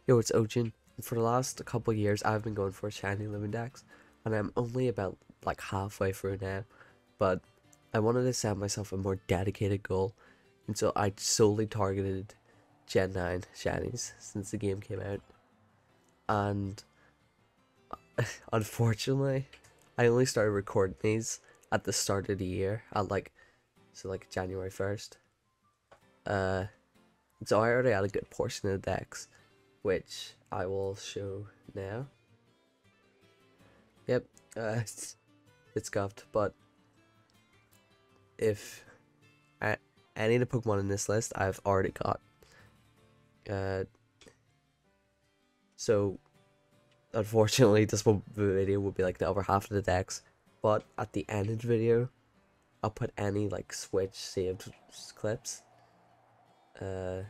Yo, it's Ojin. For the last couple years, I've been going for shiny living decks, and I'm only about like halfway through now. But I wanted to set myself a more dedicated goal, and so I solely targeted Gen 9 shinies since the game came out. And unfortunately, I only started recording these at the start of the year, at like January 1st. Uh, so I already had a good portion of the decks, which I will show now. Yep, it's scuffed, but if any of the Pokemon in this list I've already got. So unfortunately this video will be like the other half of the decks, but at the end of the video I'll put any like Switch saved clips at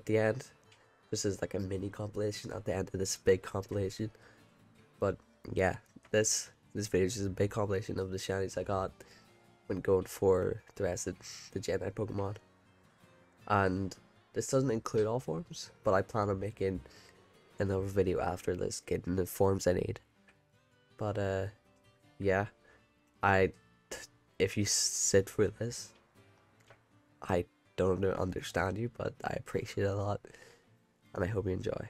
the end. This is like a mini compilation at the end of this big compilation. But yeah, this video is just a big compilation of the shinies I got when going for the rest of the Gen 9 Pokemon. And this doesn't include all forms, but I plan on making another video after this, getting the forms I need. But yeah, if you sit through this, I don't understand you, but I appreciate it a lot, and I hope you enjoy.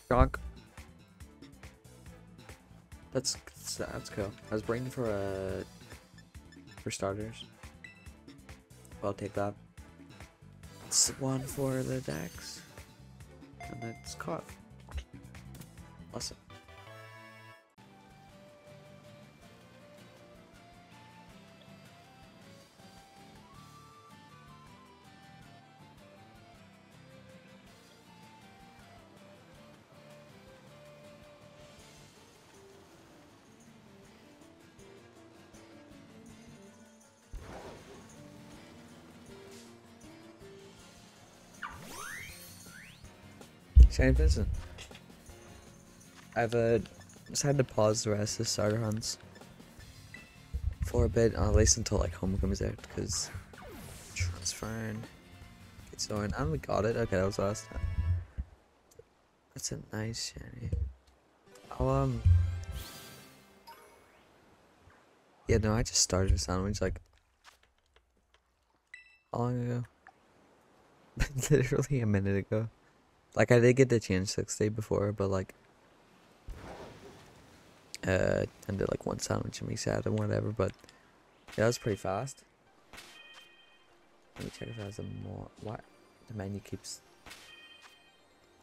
Shock. That's cool. I was brain for starters. I'll take that. It's one for the decks, and it's caught. Awesome. Shiny Vincent. I've decided to pause the rest of the starter hunts for a bit, at least until like home comes out, because transferring gets going. And we got it. Okay, that was last time. That's a nice shiny. Yeah, no, I just started a sandwich like how long ago? Literally a minute ago. Like, I did get the change 60 before, but like and did like one sandwich and reset and whatever, but yeah, that was pretty fast. Let me check if there's a more. What? The menu keeps.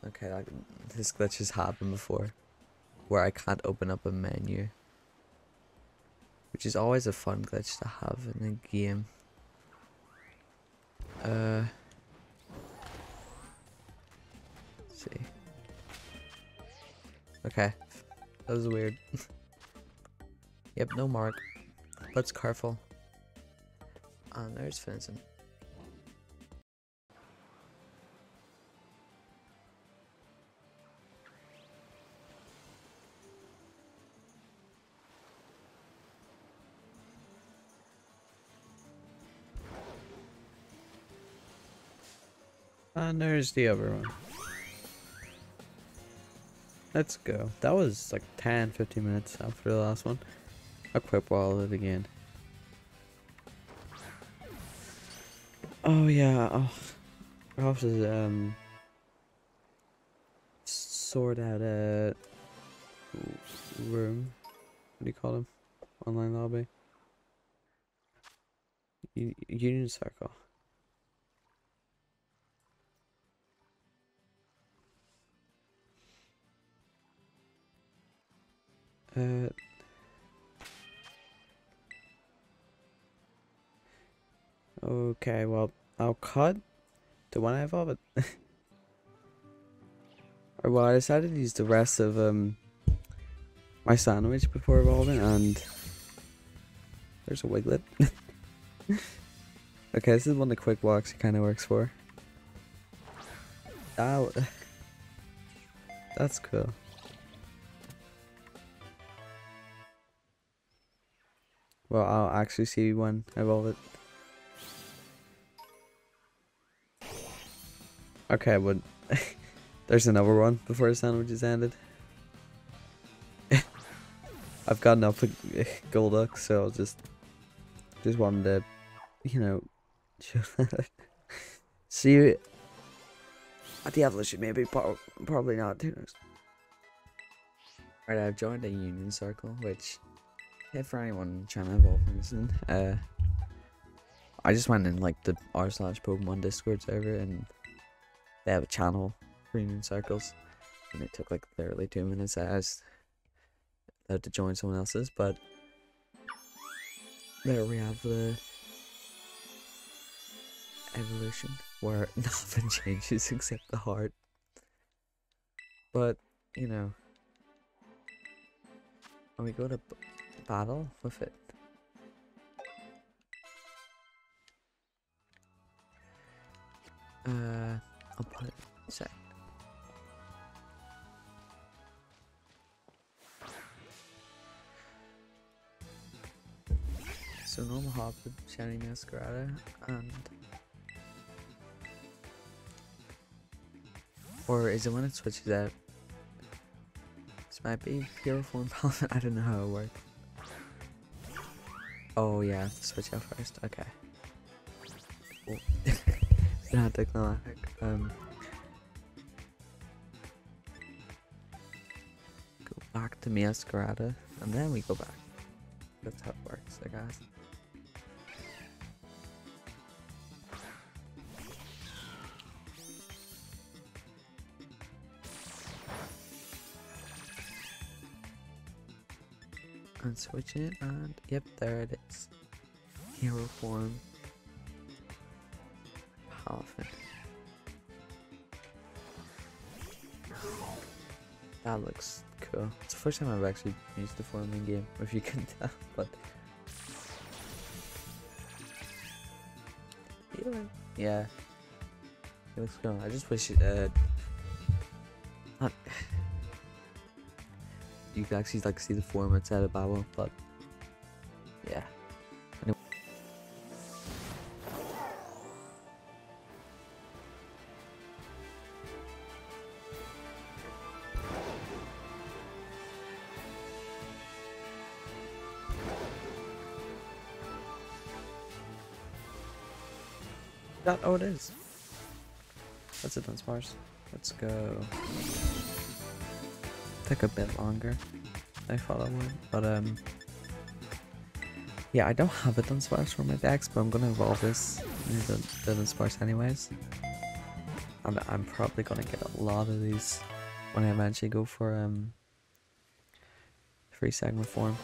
Okay, like, this glitch has happened before, where I can't open up a menu, which is always a fun glitch to have in a game. Let's see. Okay, That was weird. Yep, no mark. But it's careful. And there's Vincent. And there's the other one. Let's go. That was like 10-15 minutes after the last one. I'll quick wall it again. Oh yeah, I'll have to sort out a room. What do you call them? Online lobby. Union circle. Okay, well, I'll cut the one I evolve it. Or well, I decided to use the rest of my sandwich before evolving, and there's a wiglet. Okay, this is one of the quick walks it kind of works for. Oh, that's cool. Well, I'll actually see when I evolve it. Okay, but there's another one before the sandwich is ended. I've got enough Golduck, so I'll just wanted to, you know, see you at the evolution. Maybe probably not. Who knows? Alright, I've joined a union circle, which, if for anyone trying to evolve from this, I just went in like the r/Pokemon Discord server, and they have a channel for union circles, and it took like literally 2 minutes. I was allowed to join someone else's, but there we have the evolution where nothing changes except the heart. But you know, when we go to battle with it, I'll put it in a sec. So normal hop with shiny masquerada, and or is it when it switches out? This might be pure form palette. I don't know how it works. Oh yeah, I have to switch out first. Okay. Oh. Not technologic. Go back to masquerada, and then we go back. That's how it works, I guess. And switch it, and yep, there it is. Hero form. Powerful. That looks cool. It's the first time I've actually used the form in game, if you can tell, but yeah, it looks cool. I just wish not you could actually like see the form outside of battle, but yeah. Anyway. Oh, it is. That's it, Dunsparce. Let's go. Take a bit longer. I thought I would, but yeah, I don't have a Dunsparce for my decks, but I'm gonna evolve this into the Dunsparce anyways. And I'm probably gonna get a lot of these when I eventually go for free segment form.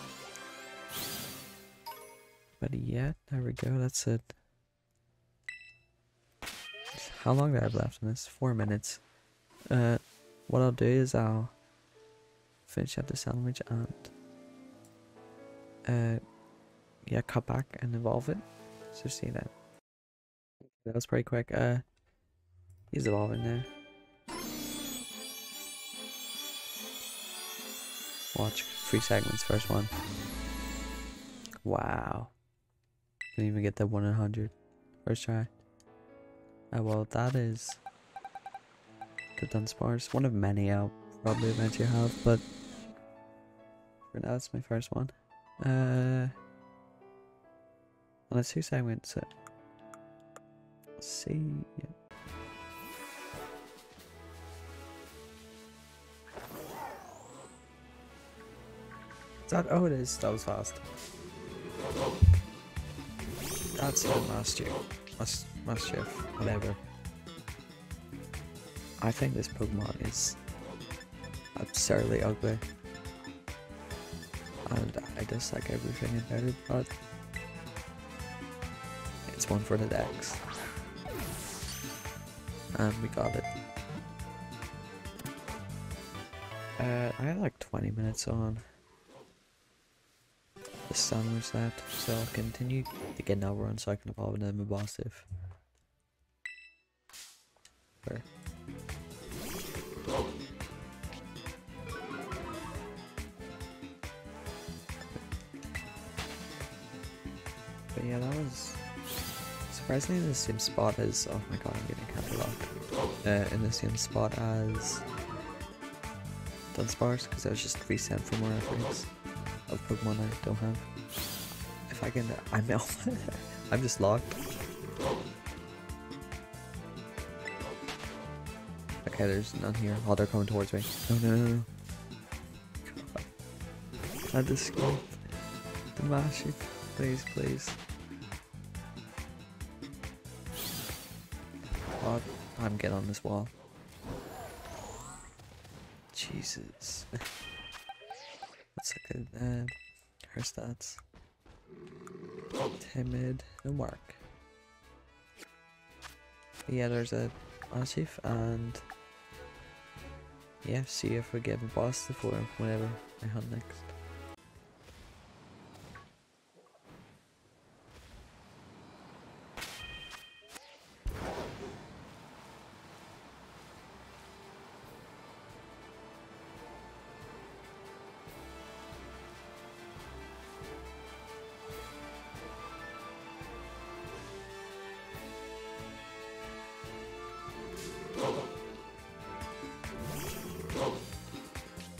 But yeah, there we go. That's it. How long do I have left in this? 4 minutes. What I'll do is I'll finish up the sandwich and yeah, cut back and evolve it. So see that. That was pretty quick. He's evolving now. Watch 3 segments, first one. Wow. Didn't even get that 1 in 100 first try. Well, that is the Dunsparce. One of many I'll probably eventually have, but for now it's my first one. And it's 2 segments. So let's see. Yeah. That, oh, it is. That was fast. That's a Mischief, whatever. I think this Pokemon is absurdly ugly. And I dislike everything about it, but it's one for the decks. And we got it. I have like 20 minutes on the sandwich left, so I'll continue to get an overrun so I can evolve into my boss if. Where? But yeah, that was surprisingly in the same spot as, oh my god, I'm getting counter locked. In the same spot as Dunsparce, because I was just resent for more efforts of Pokemon I don't have. If I can, I'm just locked. Okay, there's none here. Oh, they're coming towards me. No. God. I had to escape. The mashing. Please. Oh, I'm getting on this wall. Jesus. Let's look at her stats. Timid, no mark. Yeah, there's a Mischief, and yeah, see if we get a boss before whenever I hunt next.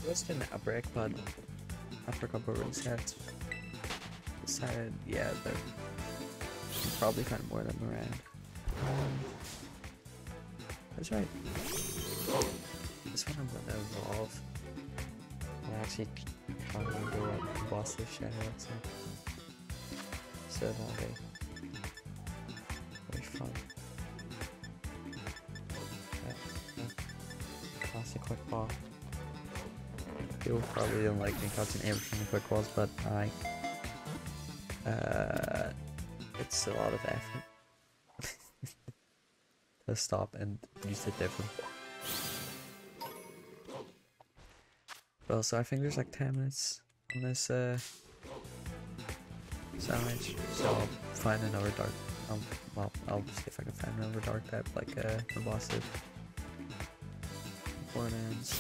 Just an outbreak, but after a couple of resets, decided, yeah, they're probably find more of them around. That's right. This one I'm gonna evolve. I actually can't remember what the boss of Shadow looks like. So that'll be very fun. Classic quick ball. People probably don't like me catching everything in quick balls, but it's a lot of effort to stop and use it different. Well, so I think there's like 10 minutes on this sandwich, so I'll find another dark. Well, I'll see if I can find another dark type like the boss did before it ends.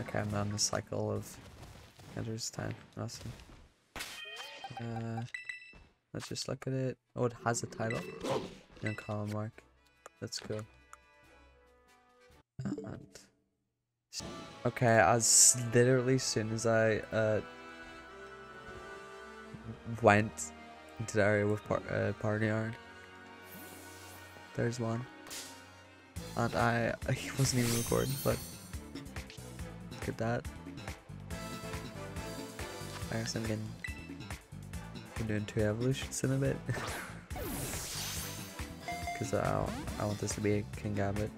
Okay, I'm on the cycle of enters time. Awesome. Let's just look at it. Oh, it has a title and column mark. That's cool. And okay, as literally soon as I went into the area with party iron, there's one, and I wasn't even recording, but. Look at that. I guess I'm doing 2 evolutions in a bit. Because I want this to be a King Gambit.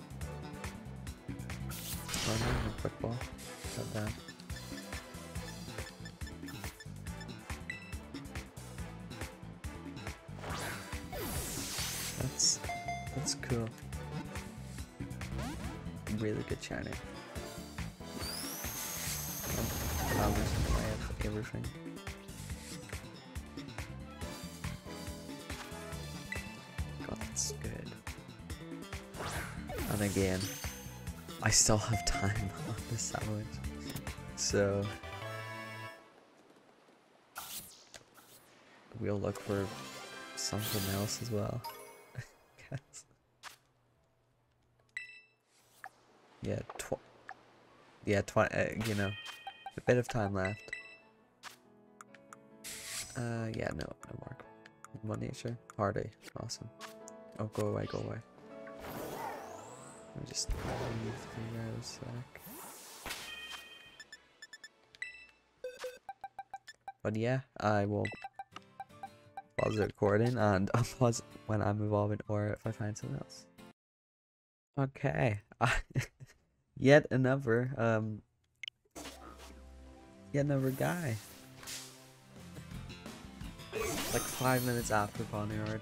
Oh no, a quick ball. Got that. That's cool. Really good shiny. everything. God, that's good. And again, I still have time on the sandwich, so we'll look for something else as well. Guess. Yeah, 20. You know, a bit of time left. Yeah, no work. One nature, party, awesome. Oh, go away, go away. Let me just leave the rose back. But yeah, I will pause the recording and I'll pause when I'm evolving or if I find something else. Okay, yet another guy. Like 5 minutes after Boneyard.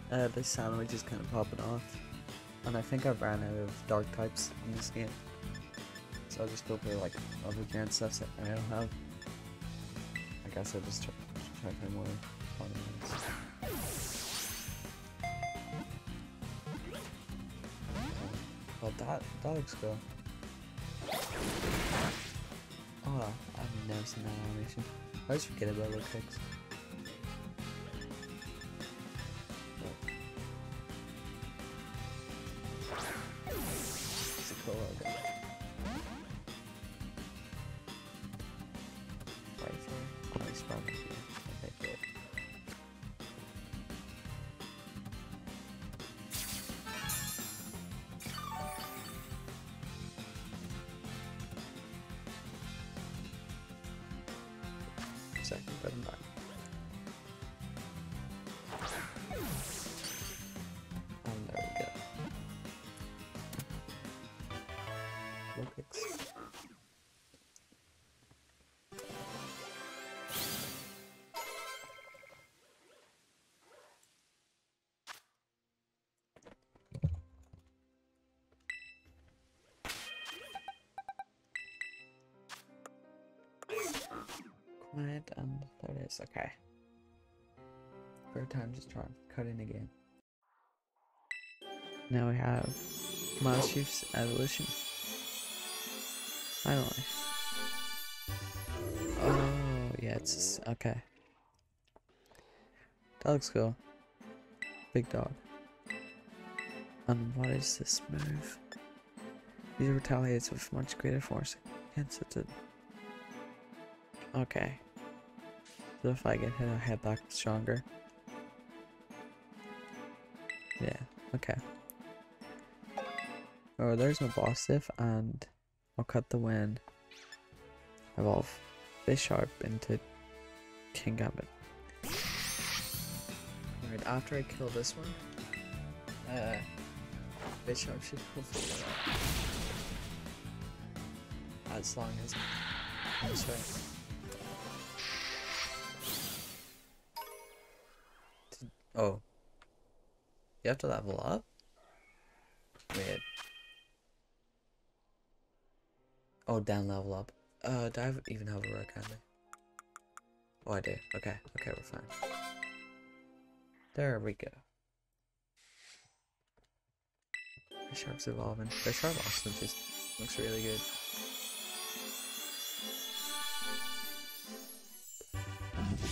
The sandwich is kind of popping off. And I think I've ran out of dark types in this game. So I'll just go play like other giant stuff that I don't have. I guess I'll just try to find more Boneyards. Well, that looks cool. Oh, I've never seen that animation. I always forget about little kicks. It's a cool logo. Right here. Nice spot here. Okay, good. Second, but I'm back. And there we go. Locks. Quiet, and there it is. Okay. Third time, just try cutting again. Now we have Mouse evolution. Finally. Oh, yeah, it's okay. That looks cool. Big dog. And what is this move? These retaliates with much greater force against it. Okay. So if I get hit, I head back stronger. Yeah, okay. Oh, there's my boss diff, and I'll cut the wind. Evolve Bisharp into King Gambit. Alright, after I kill this one, Bisharp should hopefully get out. As long as that's right. Oh. You have to level up? Wait. Oh, down level up. Do I even have a rare candy? Oh, I do. Okay, okay, we're fine. There we go. Bisharp's evolving. Bisharp also just looks really good.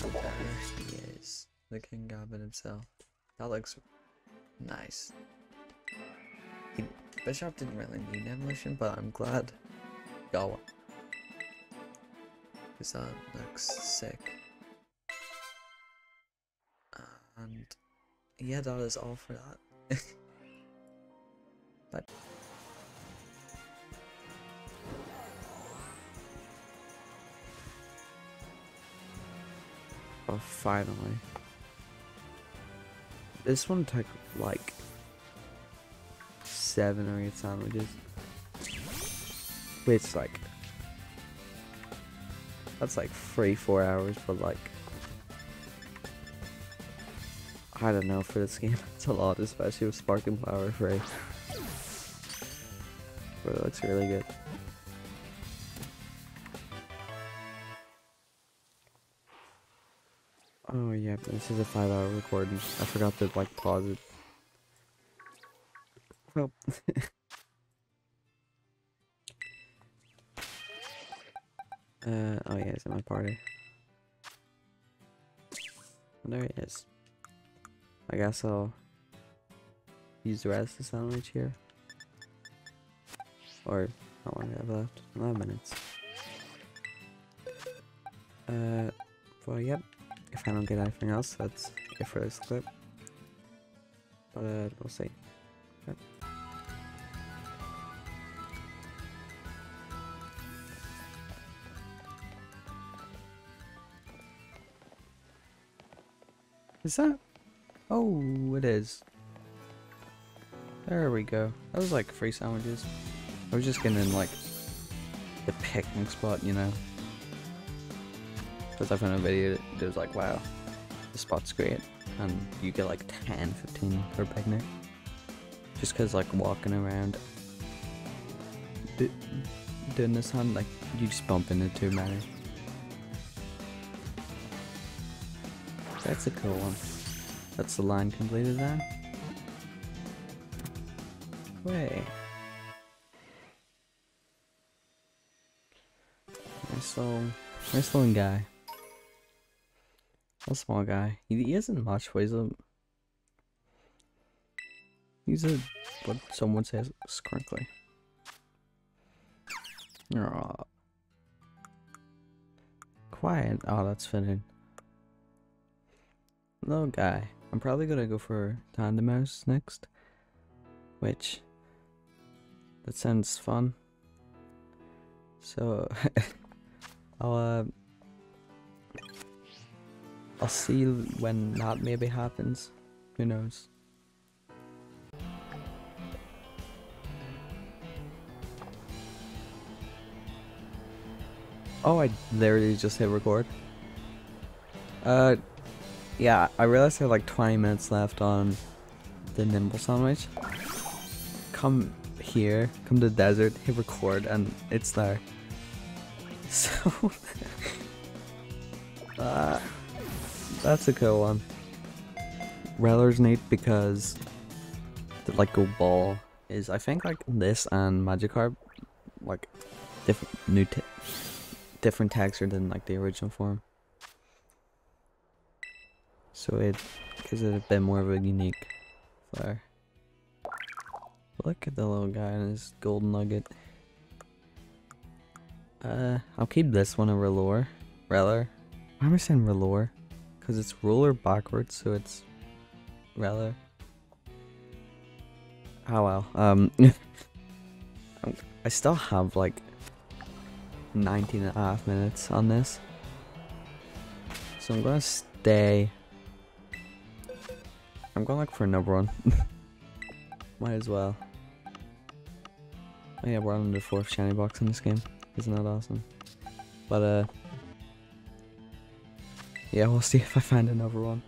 There he is. The King Goblin himself. That looks nice. Bishop didn't really need evolution, but I'm glad got one. Because that looks sick. And yeah, that is all for that. But oh, finally. This one took like 7 or 8 sandwiches. Which like that's like 3-4 hours, but like I don't know, for this game it's a lot, especially with Sparking Flower free. But it looks really good. Oh yeah, this is a 5-hour recording. I forgot to like pause it. Well, oh yeah, he's at my party. Oh, there he is. I guess I'll use the rest of the sandwich here. Or how long do I have left? 11 minutes. Well, yep. If I don't get anything else, that's it for this clip. But we'll see. Yep. Is that? Oh, it is. There we go. That was like 3 sandwiches. I was just getting like the picnic spot, you know. Because I found a video that was like, wow, the spot's great. And you get like 10, 15 per picnic. Just because like walking around doing this hunt, like you just bump into too many. That's a cool one. That's the line completed then. Way. Nice little guy. A small guy. He isn't much, but he's a what someone says scrinkly. Aww. Quiet. Oh, that's fitting. Little guy. I'm probably gonna go for Tandem Mouse next. Which that sounds fun. So I'll see when that maybe happens. Who knows? Oh, I literally just hit record. Yeah, I realized I have like 20 minutes left on the Nimble sandwich. Come here, come to the desert, hit record, and it's there. So, that's a cool one. Reller's neat because the like go ball is, I think, like this and Magikarp, like different texture than like the original form. So it gives it a bit more of a unique flair. Look at the little guy and his golden nugget. I'll keep this one a Reller. Why am I saying Reller? Because it's roller backwards, so it's Reller. Oh well. I still have like 19.5 minutes on this. So I'm gonna stay. I'm going like for another one. Might as well. Oh yeah, we're on the 4th shiny box in this game. Isn't that awesome? But yeah, we'll see if I find another one.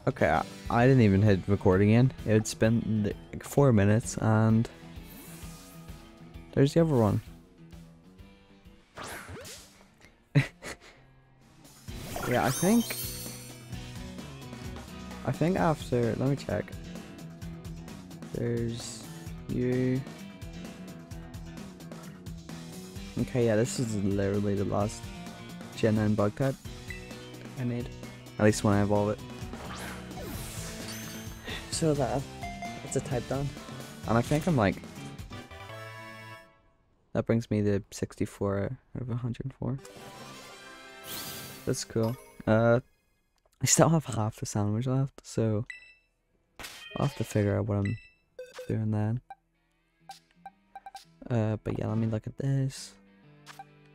Okay, I didn't even hit record again. It's been like 4 minutes and there's the other one. Yeah, I think after, let me check. There's you. Okay, yeah, this is literally the last Gen 9 bug type I need. At least when I evolve it. So that's a type done. And I think I'm like, that brings me to 64 out of 104. That's cool. I still have half the sandwich left, so I'll have to figure out what I'm doing then. But yeah, let me look at this.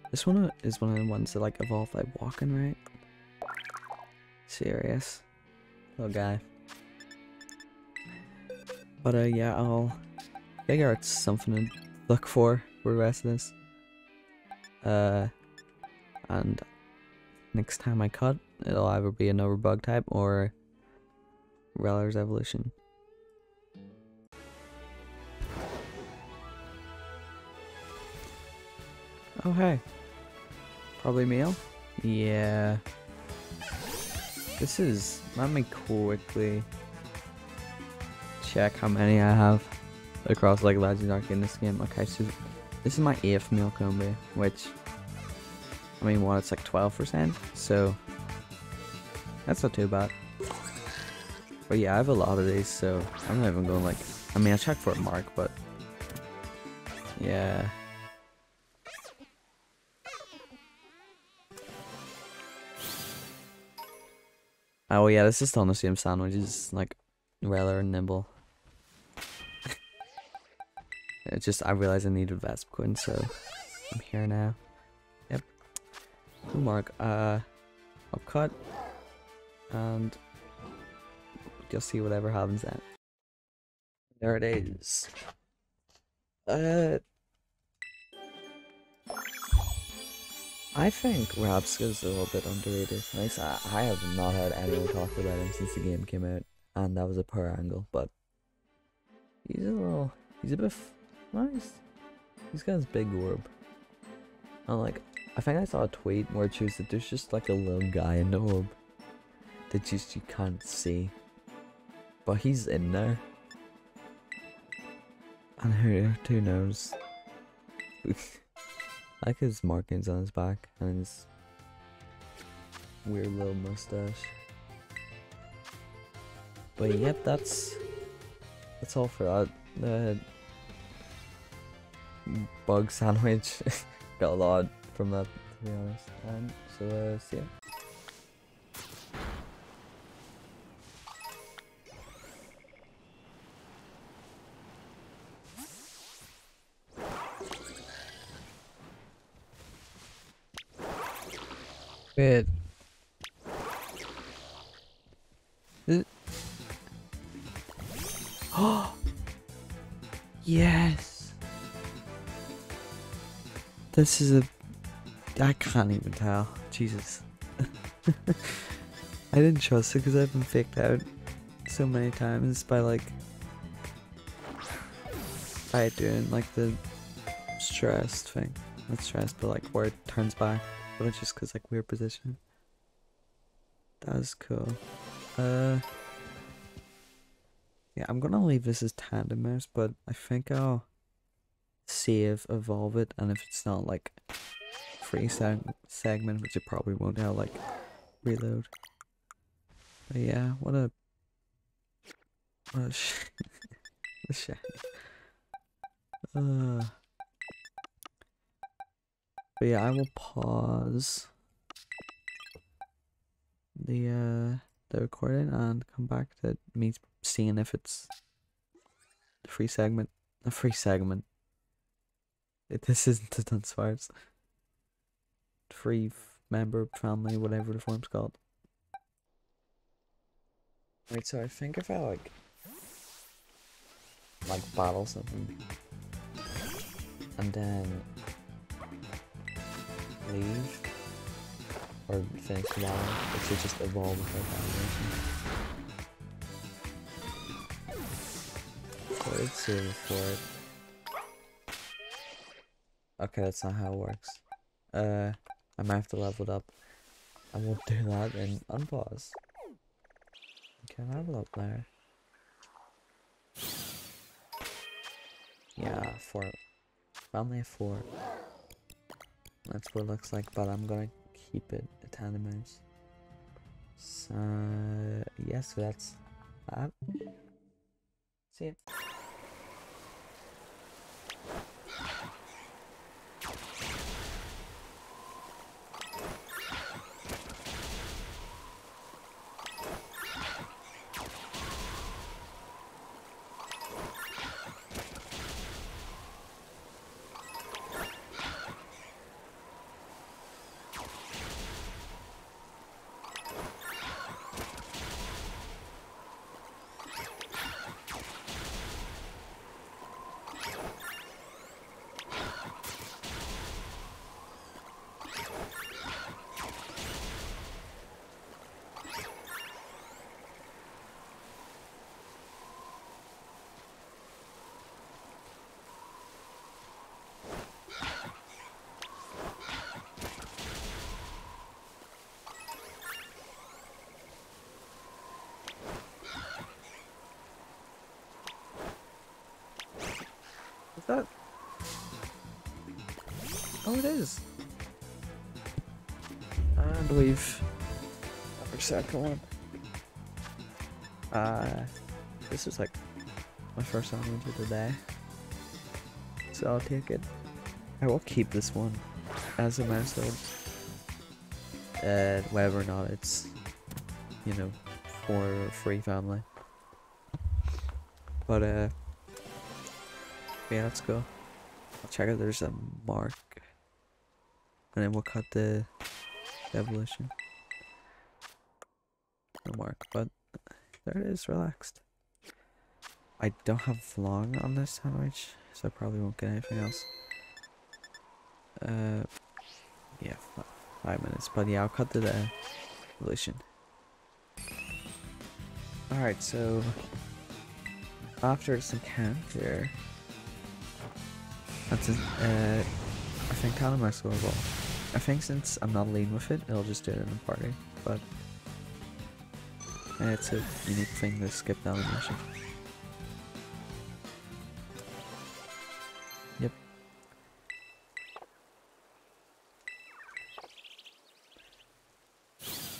This one is one of the ones that like evolve by walking, right? Serious. Little guy. But yeah, I'll figure out something to look for the rest of this. And next time I cut, it'll either be another bug type or Reller's evolution. Oh hey. Probably meal? Yeah. This is... Let me quickly check how many I have across like Legend Arc in this game. Okay, so this is my 8th meal combo, which... I mean, what, it's like 12%? So... That's not too bad. But yeah, I have a lot of these, so I'm not even going like... I mean, I checked for a mark, but... Yeah... Oh yeah, this is still on the same sandwich, it's like rather and nimble. It's just I realized I needed Vespa, so I'm here now. Yep. Good mark. Upcut. And you'll see whatever happens then. There it is. I think Rabska is a little bit underrated. Like, I have not heard anyone talk about him since the game came out, and that was a poor angle, but he's a bit nice. He's got his big orb. And like, I think I saw a tweet where it shows that there's just like a little guy in the orb that just you can't see, but he's in there. And who knows? I like his markings on his back and his weird little mustache. But yep, that's all for that. The bug sandwich got a lot from that, to be honest. So see ya. Wait. Oh yes. This is a... I can't even tell. Jesus. I didn't trust it because I've been faked out so many times by like... by doing like the stressed thing. Not stressed, but like where it turns back. But it's just cause like weird position. That is cool. Yeah, I'm gonna leave this as tandem mouse, but I think I'll save, evolve it, and if it's not like free segment, which it probably won't, I'll like reload. But yeah, what a shame. But yeah, I will pause the recording and come back to me seeing if it's a free segment. This isn't the Dunsparce. Free member, family, whatever the form's called. Wait, so I think if I like battle something and then leave or finish the battle, it should just evolve without animation. Let's save for it. Okay, that's not how it works. I might have to level it up. I won't do that and unpause. Okay, level up there. Yeah, 4. Family of 4. That's what it looks like, but I'm gonna keep it a tandem mouse. So yeah, so that's that. See ya. Oh, it is. And we've our second one. This is like my first sandwich of the day, so I'll take it. I will keep this one as a milestone, whether or not it's, you know, for free family. But yeah, let's go. I'll check if there's a mark, and then we'll cut the evolution. No mark, but there it is, relaxed. I don't have long on this sandwich, so I probably won't get anything else. Yeah, 5 minutes, but yeah, I'll cut to the evolution. Alright, so after some camp here, that's it. I think Calamars will evolve. I think since I'm not lean with it, it'll just do it in a party, but it's a unique thing to skip the animation. Yep.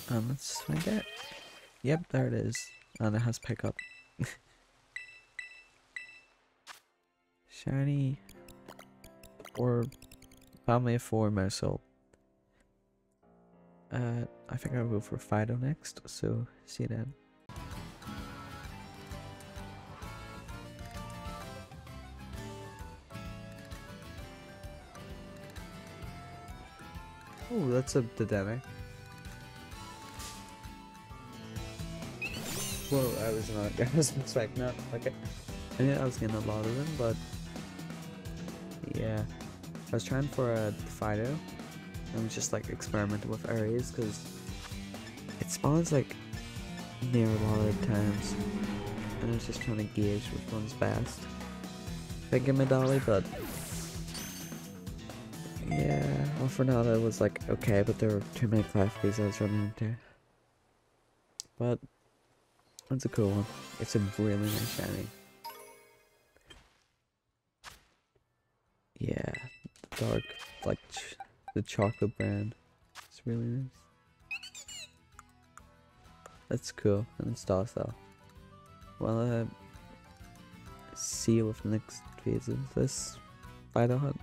Let's find it. Yep, there it is. And it has pickup. Shiny. Or family of 4 Mousehole. I think I'll go for Fido next, so see you then. Oh, that's a Dedenne. Whoa, I was expecting that. Okay. I knew I was getting a lot of them, but yeah. I was trying for a Fido. I was just like experimenting with areas because it spawns like near a lot of times, and I was just trying to gauge which one's best. Thinking Medali, but yeah, well for now that was like okay, but there were too many classifies I was running into. But it's a cool one. It's a really nice shiny. Yeah, the dark, like the chocolate brand. It's really nice. That's cool, and it's docile. Well, see you with the next phase of this Fido hunt.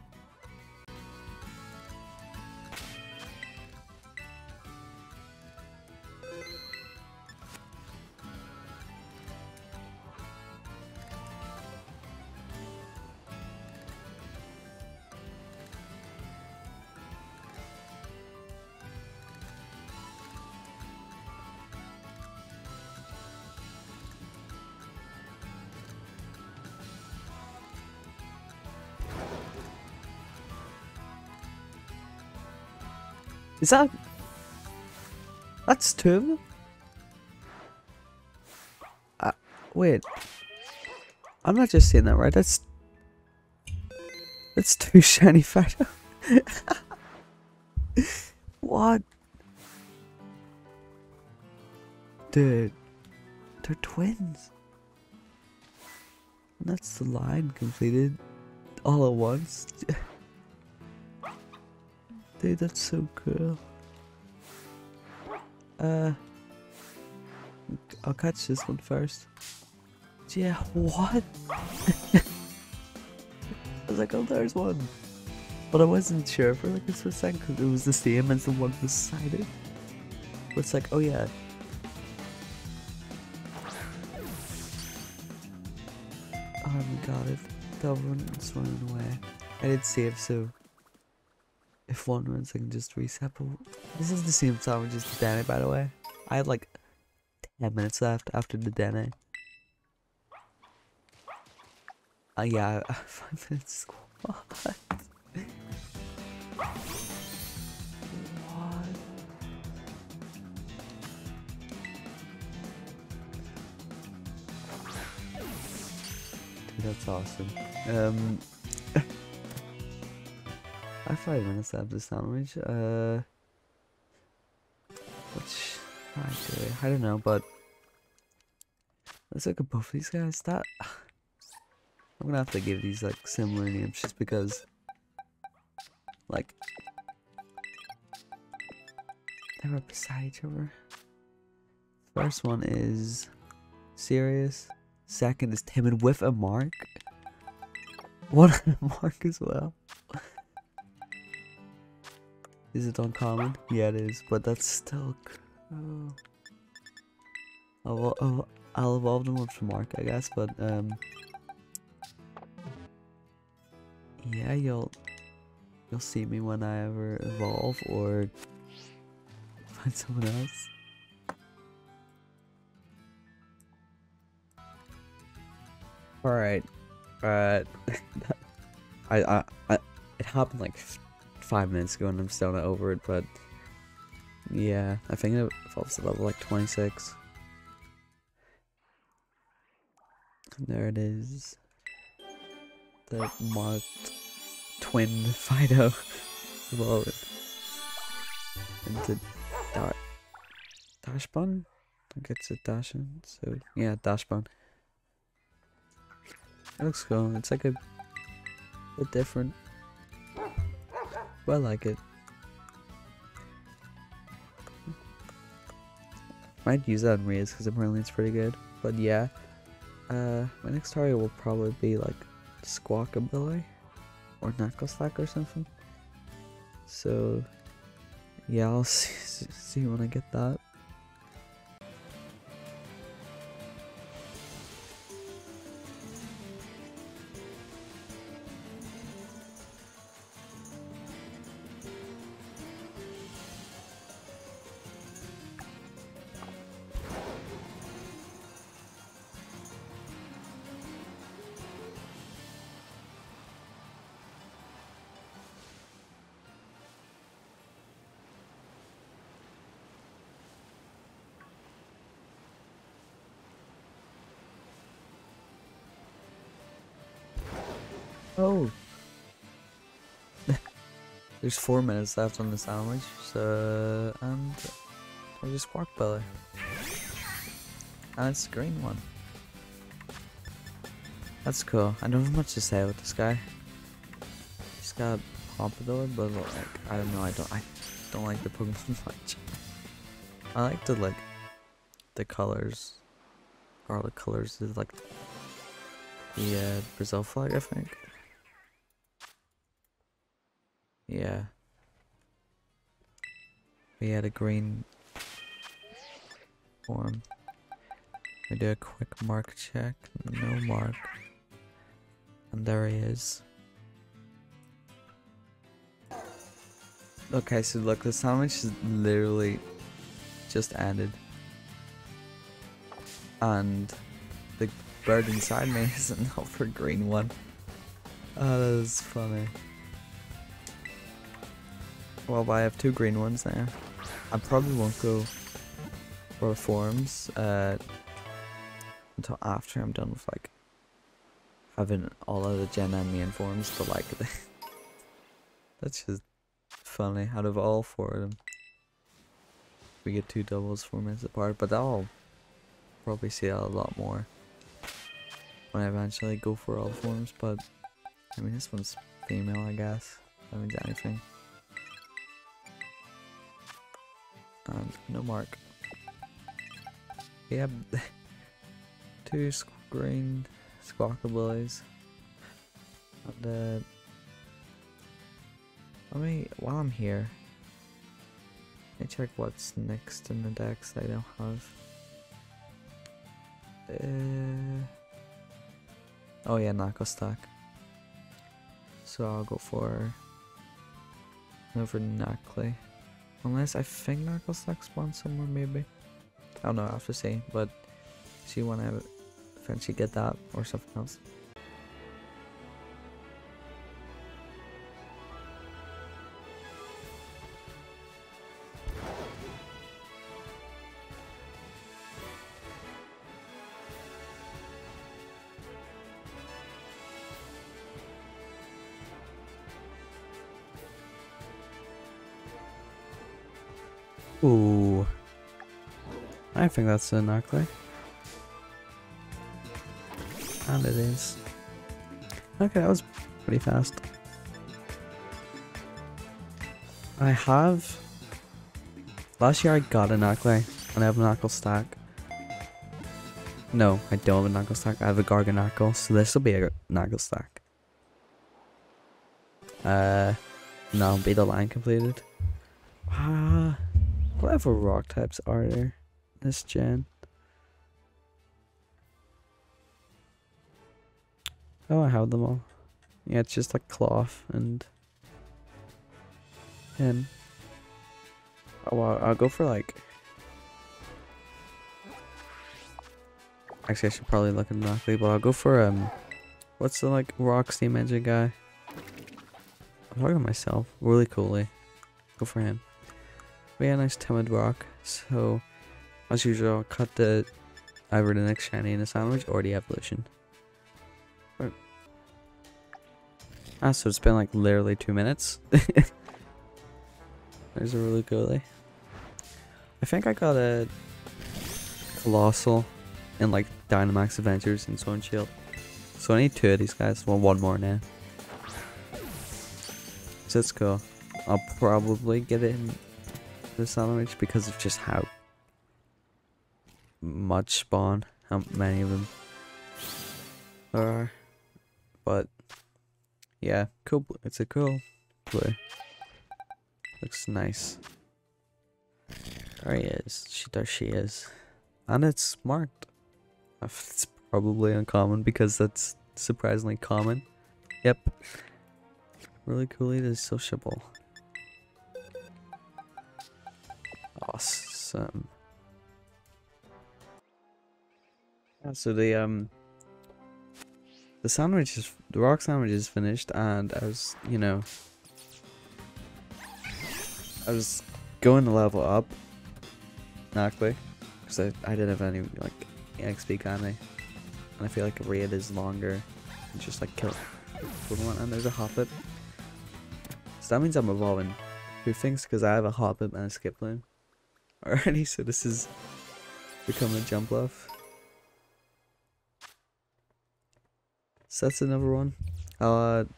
Is that... That's 2 of them? Wait. I'm not just saying that, right? That's 2 shiny Fido. What? Dude. They're twins. And that's the line completed all at once. Dude, that's so cool. I'll catch this one first. Yeah, what? I was like, oh, there's one. But I wasn't sure for like a split second because it was the same as the one beside it. But it's like, oh yeah. Oh my god, the other one's running away. I did save, so if one runs, I can just reset. But this is the same sandwich as the Dene, by the way. I had like 10 minutes left after the Dene. Yeah, 5 minutes. What? What? Dude, that's awesome. I have 5 minutes left this sandwich. Which I do. I don't know, but let's look at both these guys. That I'm gonna have to give these like similar names just because Like, they were beside each other. First one is Sirius. Second is Timid with a mark. What a mark as well. Is it uncommon? Yeah, it is, but that's still cool. I'll evolve them with the mark, I guess, but yeah, you'll see me when I ever evolve or find someone else. Alright. I it happened like 5 minutes ago and I'm still not over it, but yeah, I think it evolves to level like 26. And there it is. The marked twin Fido evolved into Dashbun? I think it's a Dashin, so yeah, Dashbun. It looks cool. It's like a bit different. But I like it. Might use that in raids because apparently it's pretty good. But yeah, my next target will probably be like Squawkabilly or Knuckleslack or something. So yeah, I'll see when I get that. Oh! There's 4 minutes left on the sandwich, so, and there's a Squawkabilly. And it's the green one. That's cool. I don't have much to say with this guy. He's got Pompadour, but like, I don't know, I don't like the Pokemon much. I like the colors, or the colors is like the Brazil flag, I think. Yeah. We had a green form. We do a quick mark check. No mark. And there he is. Okay, so look, the sandwich is literally just ended. And the bird inside me is another green one. Oh, that is funny. Well, I have 2 green ones now. I probably won't go for forms until after I'm done with like having all of the Gen and main forms, but like that's just funny. Out of all 4 of them, we get 2 doubles 4 minutes apart, but I'll probably see that a lot more when I eventually go for all forms. But I mean, this one's female, I guess. That means anything. And no mark. We have 2 green Squawkabillies. And while I'm here, let me check what's next in the decks that I don't have. Oh yeah, Knuckleslack. So I'll go for Knuckly. Unless I think Knuckleslack spawns somewhere, maybe. I don't know, I'll have to see, but see when I eventually get that or something else. Ooh. I think that's a Knuckly. And it is. Okay, that was pretty fast. I have... Last year I got a knuckle, and I have a knuckle stack. No, I don't have a knuckle stack. I have a garganackle, so this will be a knuckle stack. No, be the line completed. Whatever rock types are there this gen? Oh, I have them all. Yeah, it's just like cloth and oh, well, I'll go for like. Actually, I should probably look at Knockley, but I'll go for what's the like rock steam engine guy? I'm talking to myself. Really coolly. Go for him. But yeah, nice timid rock. So, as usual, I'll cut either the next shiny in the sandwich or the evolution. Right. So it's been like literally 2 minutes. There's a really coolly. I think I got a Colossal in like Dynamax Adventures and Sword and Shield. So I need 2 of these guys. Well, 1 more now. So that's cool. I'll probably get it in the sandwich because of just how much spawn, how many of them there are. But yeah, cool. It's a cool blue. Looks nice. There he is. There she is. And it's marked. It's probably uncommon because that's surprisingly common. Yep. Really cool. It is sociable. Awesome. Yeah, so the sandwich is, the rock sandwich is finished, and I was, you know, I was going to level up Knockley because I didn't have any like XP kind of, and I feel like a raid is longer and just like kill one. And there's a Hoppip, so that means I'm evolving 2 things because I have a Hoppip and a Skip Loom already. So this is becoming a jump off. So that's another one. In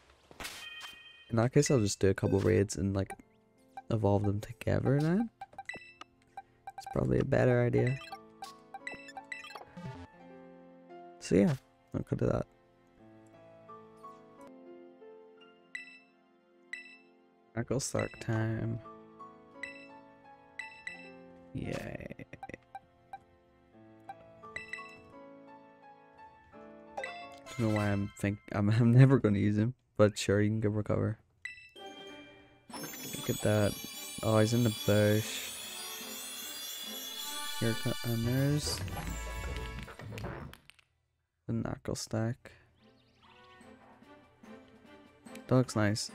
that case, I'll just do a couple raids and like evolve them together then. It's probably a better idea. So yeah, I'll go to that. Knuckle Stark time. Yay. Don't know why I'm never gonna use him, but sure, you can go recover. Look at that. Oh, he's in the bush. Here, and there's the knuckle stack. That looks nice.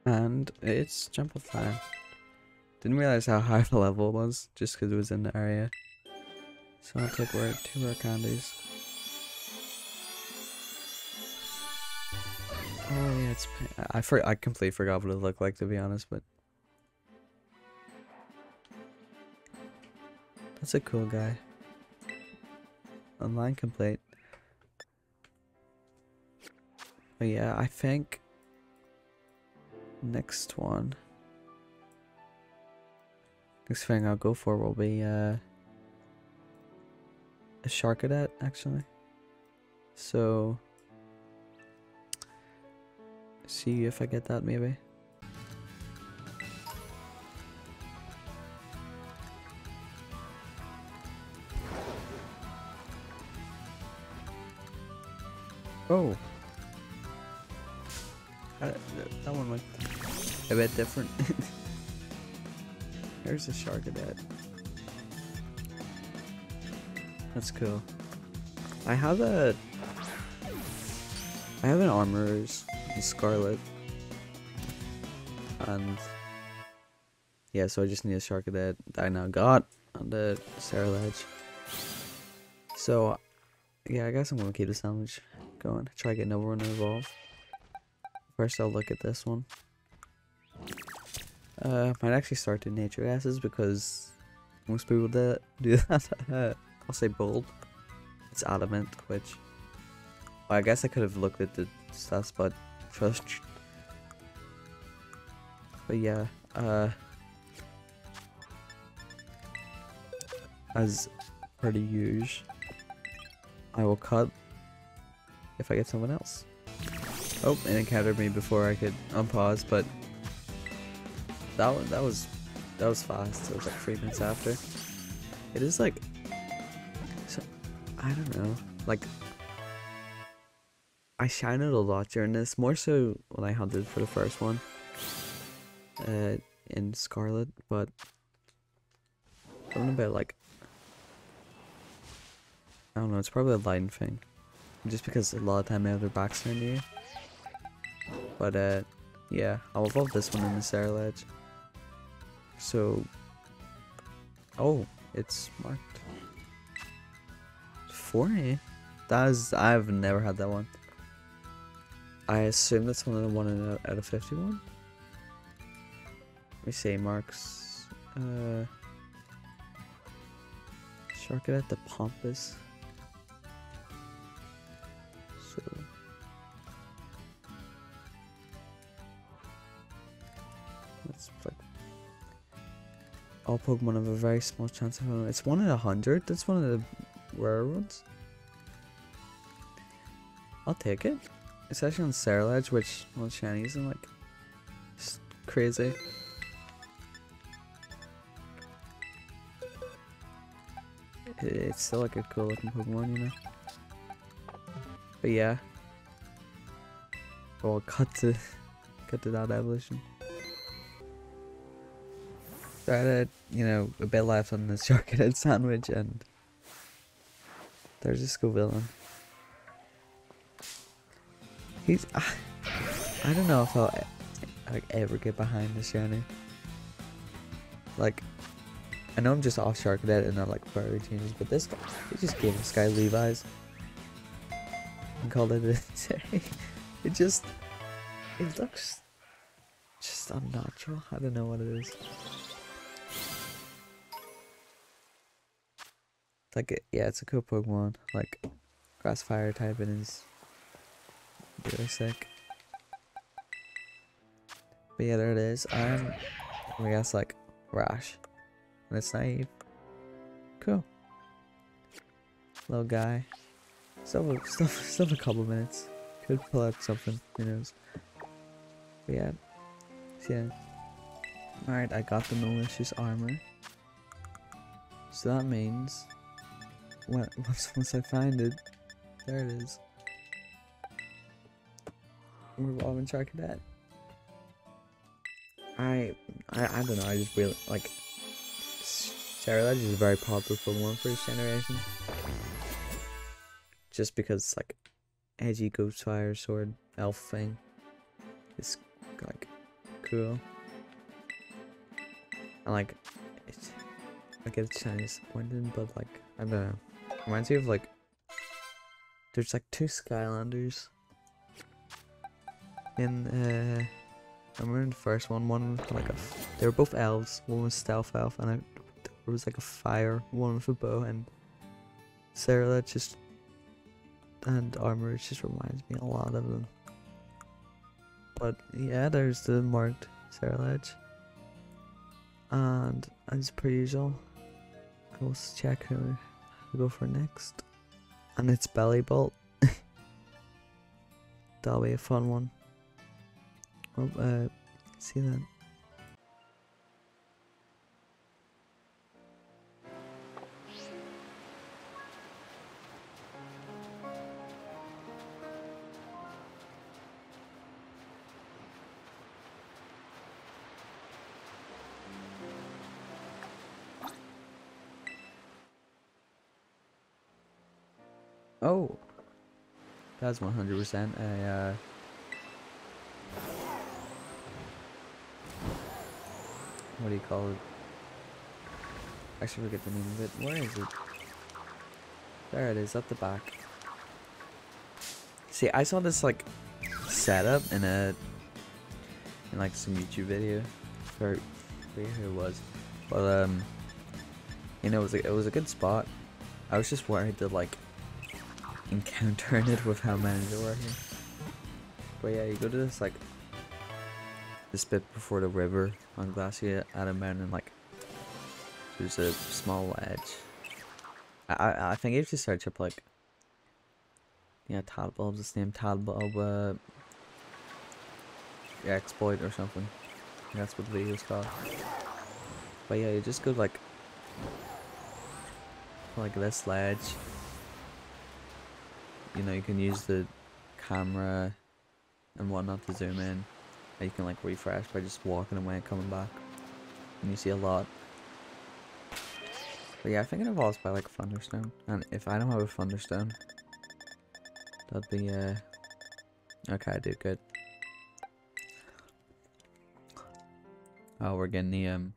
And it's jump up time. Didn't realize how high the level was just because it was in the area. So I'll take 2 rare candies. Oh yeah, it's I completely forgot what it looked like, to be honest, but that's a cool guy. Online complete. But yeah, I think next thing I'll go for will be a Sharkadet, actually. So see if I get that maybe. Oh, that one went a bit different. There's a Sharkadet. That's cool. I have an Armorer's Scarlet, and yeah, so I just need a Sharkadet that I now got on the Sarah Ledge. So yeah, I guess I'm gonna keep the sandwich going. Try getting over and evolve. First, I'll look at this one. Might actually start doing nature gases because most people do that. I'll say bold. It's adamant, which, well, I guess I could have looked at the stats, but Trust. But yeah, as per the usual, I will cut if I get someone else. Oh, it encountered me before I could unpause, but that was fast. It was like 3 minutes after. It is like, so I don't know, like I shined a lot during this, more so when I hunted for the first one, in Scarlet, but something about like, I don't know, it's probably a lighting thing, just because a lot of time they have their backs turned to you. But yeah, I'll evolve this one in the Sarah. So, oh, it's marked 40. I've never had that one. I assume that's one of the 1 out of 51. Let me see, marks. Sharkadet the Pompous. So. That's like. All Pokemon have a very small chance of. It's 1 in 100. That's one of the rare ones. I'll take it. It's actually on Sarah, which one shinies and like just crazy. It's still like a cool looking Pokemon, you know. But yeah. We'll cut to that evolution. So I had, you know, a bit left on this Sharkhead sandwich, and there's a Scoville. He's I don't know if I'll like ever get behind the shiny. Like, I know I'm just off Sharkhead and not like furry changes, but this guy, he just gave this guy Levi's and called it a day. It looks just unnatural. I don't know what it is. It's like yeah, it's a cool Pokemon. Like grass fire type and is really sick. But yeah, there it is. I guess like Rash. And it's naive. Cool. Little guy. Still a couple minutes. Could pull out something, who knows. But yeah. So yeah. Alright, I got the malicious armor. So that means once I find it, there it is. Revolving Sharkhead. I don't know, I just really like Sarah is a very popular Pokemon for this generation. Just because it's like edgy ghost fire sword elf thing. It's like cool. And like it's I get it's kind of disappointed, but like I don't know. Reminds me of like there's like 2 Skylanders in I remember in the first one with like they were both elves. One was stealth elf, and there was like a fire one with a bow, and Sarah just and armor just reminds me a lot of them. But yeah, there's the marked Sarah, and as per usual, I will check who I go for next, and it's Belly Bolt. That'll be a fun one. See that. Oh, that's 100% a what do you call it? I actually forget the name of it. Where is it? There it is, at the back. See, I saw this like setup in like some YouTube video, or I forget who it was, but you know, it was a good spot. I was just worried that like encountering it with how many there were here. But yeah, you go to this like this bit before the river on Glacier at a mountain, like there's a small ledge. I think if you search up like Tadbulb's this name, Tadbulb exploit or something. That's what the video's called. But yeah, you just go like this ledge. You know, you can use the camera and whatnot to zoom in. And you can like refresh by just walking away and coming back. And you see a lot. But yeah, I think it evolves by like Thunderstone. And if I don't have a Thunderstone, that'd be okay, I do good. Oh, we're getting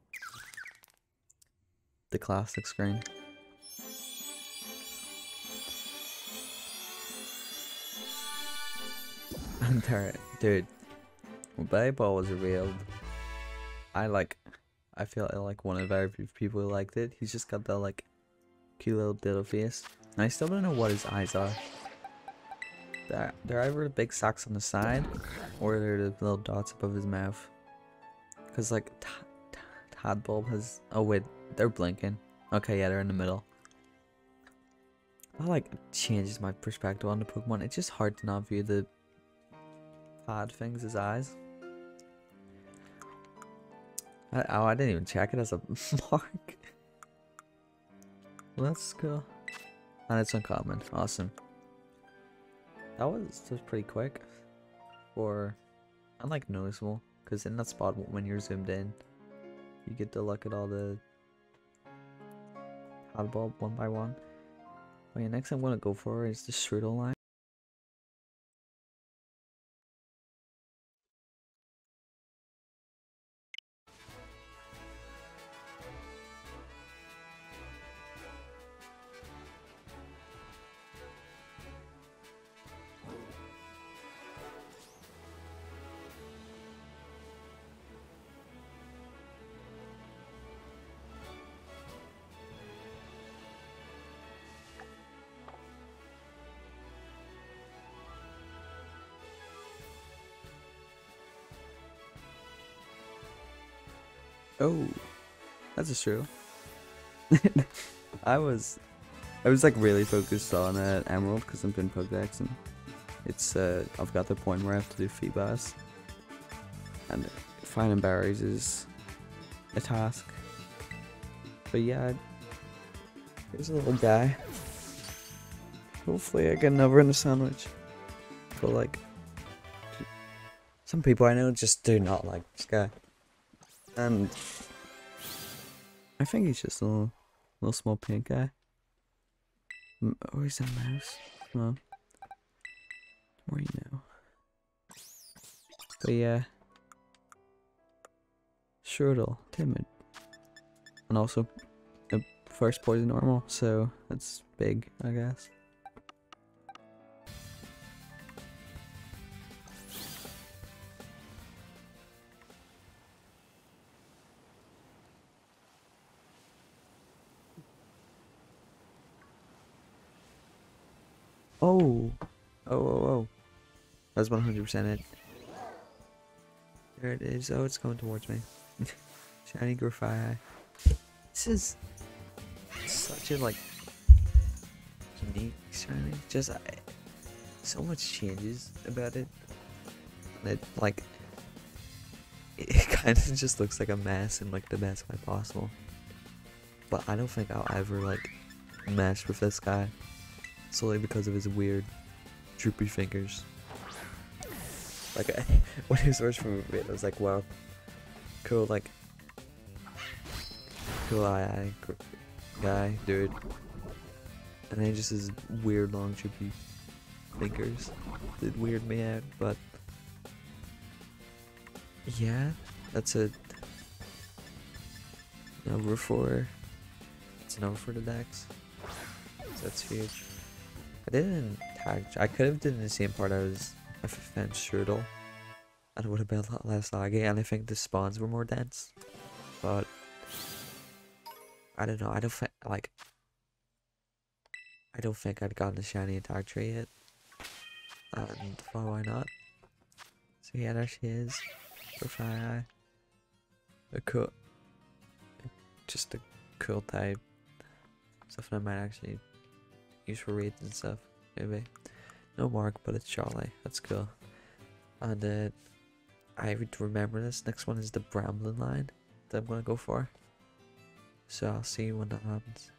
the classic screen. And there, dude, when Ball was revealed, I feel like one of the very few people who liked it. He's just got that like cute little dildo face. And I still don't know what his eyes are. They're either the big socks on the side, or they're the little dots above his mouth. Cause like Tadbulb has. Oh wait, they're blinking. Okay, yeah, they're in the middle. That like changes my perspective on the Pokemon. It's just hard to not view the odd things as eyes. I didn't even check it as a mark. Well, that's cool. And it's uncommon. Awesome. That was just pretty quick. Or, and like noticeable. Because in that spot, when you're zoomed in, you get to look at all the Tadbulb one by one. Okay, next I'm going to go for is the Strudel line. Oh, that's true. I was like really focused on Emerald because I'm doing pokedex, and it's I've got the point where I have to do feedbacks, and finding berries is a task. But yeah, here's a little guy. Hopefully I get another in the sandwich. But like, some people I know just do not like this guy. And I think he's just a little small pink guy. Oh, he's a mouse. Well, more you know. But yeah, Strudel, timid, and also the first poison normal, so that's big, I guess. Oh. That's 100% it. There it is. Oh, it's coming towards me. Shiny Grafai. This is such a, like, unique shiny. Just, so much changes about it. And it, like, it kind of just looks like a mess in, like, the best way possible. But I don't think I'll ever, like, mesh with this guy. Solely because of his weird, droopy fingers. Like, when he was first from it, I was like, wow, cool, like, cool eye guy, dude. And then just his weird, long, droopy fingers did weird me out, but yeah, that's a number 4. It's a number for the dex. So that's huge. I didn't tag. I could have done the same part if I found Strudel, and it would have been a lot less laggy, and I think the spawns were more dense. But I don't know. I don't think I'd gotten a shiny attack tree yet, and why not? So yeah, there she is. For Fire. A cool, just a cool type. Something I might actually use for raids and stuff. Maybe. No mark, but it's Charlie. That's cool. And I would remember this. Next one is the Bramblin line that I'm gonna go for. So I'll see you when that happens.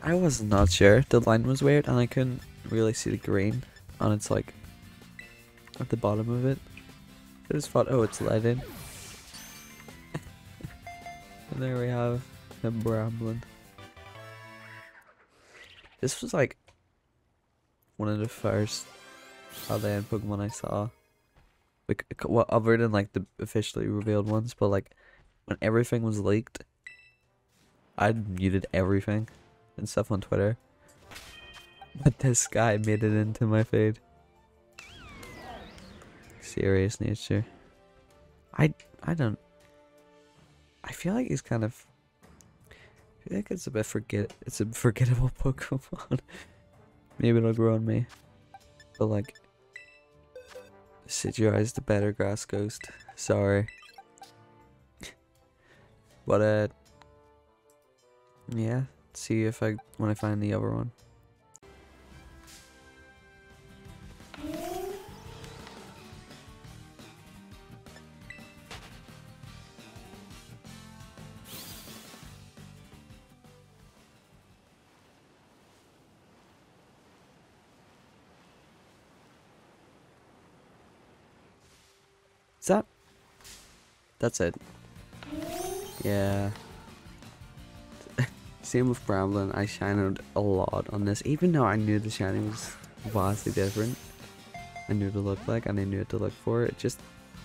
I was not sure. The line was weird and I couldn't really see the green and it's like at the bottom of it. I just thought, oh, it's lighted. And there we have the Bramblin. This was like one of the first other Pokemon I saw. Like, well, other than like the officially revealed ones, but like when everything was leaked, I muted everything and stuff on Twitter. But this guy made it into my feed. Serious nature. I don't. I feel like he's kind of. I feel like it's a bit It's a forgettable Pokemon. Maybe it'll grow on me. But like, Sidgerize the better grass ghost. Sorry. But yeah. See if when I find the other one. That's it. Yeah. Same with Bramblin, I shined a lot on this, even though I knew the shining was vastly different. I knew what it looked like and I knew what to look for. It just,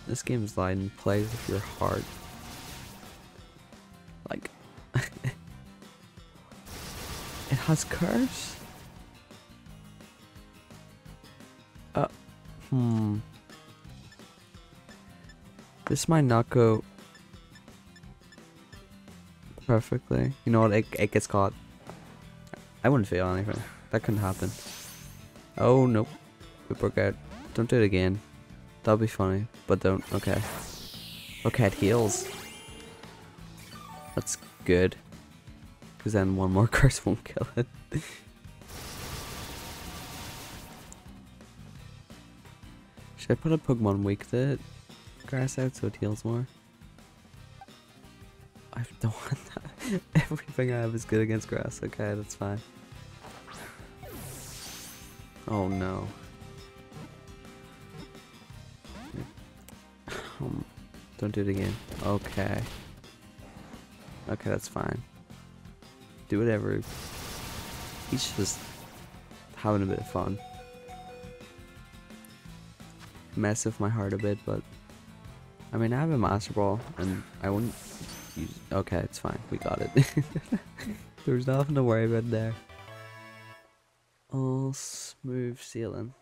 this game is lying, plays with your heart. Like, it has curves? This might not go perfectly. You know what, it gets caught. I wouldn't feel anything. That couldn't happen. Oh, nope. We broke out. Don't do it again. That'll be funny, but don't. Okay. Okay, it heals. That's good. Because then one more curse won't kill it. Should I put a Pokemon weak that grass out so it heals more? I don't want that. Everything I have is good against grass. Okay, that's fine. Oh no. Don't do it again. Okay. Okay, that's fine. Do whatever. He's just having a bit of fun. Mess with my heart a bit, but I mean, I have a Master Ball, and I wouldn't use. Okay, it's fine. We got it. There's nothing to worry about there. All smooth sailing.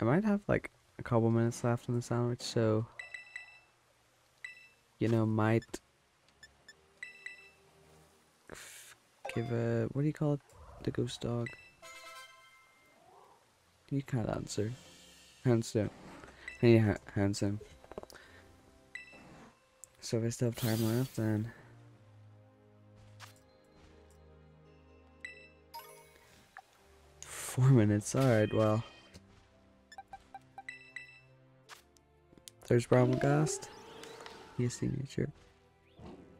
I might have like a couple minutes left in the sandwich, so you know, might give a, what do you call it? The ghost dog. You can't answer. Hands down. Hey, hands down. So if I still have time left, then $4 minutes. Alright, well. There's Bramblgast. He's signature.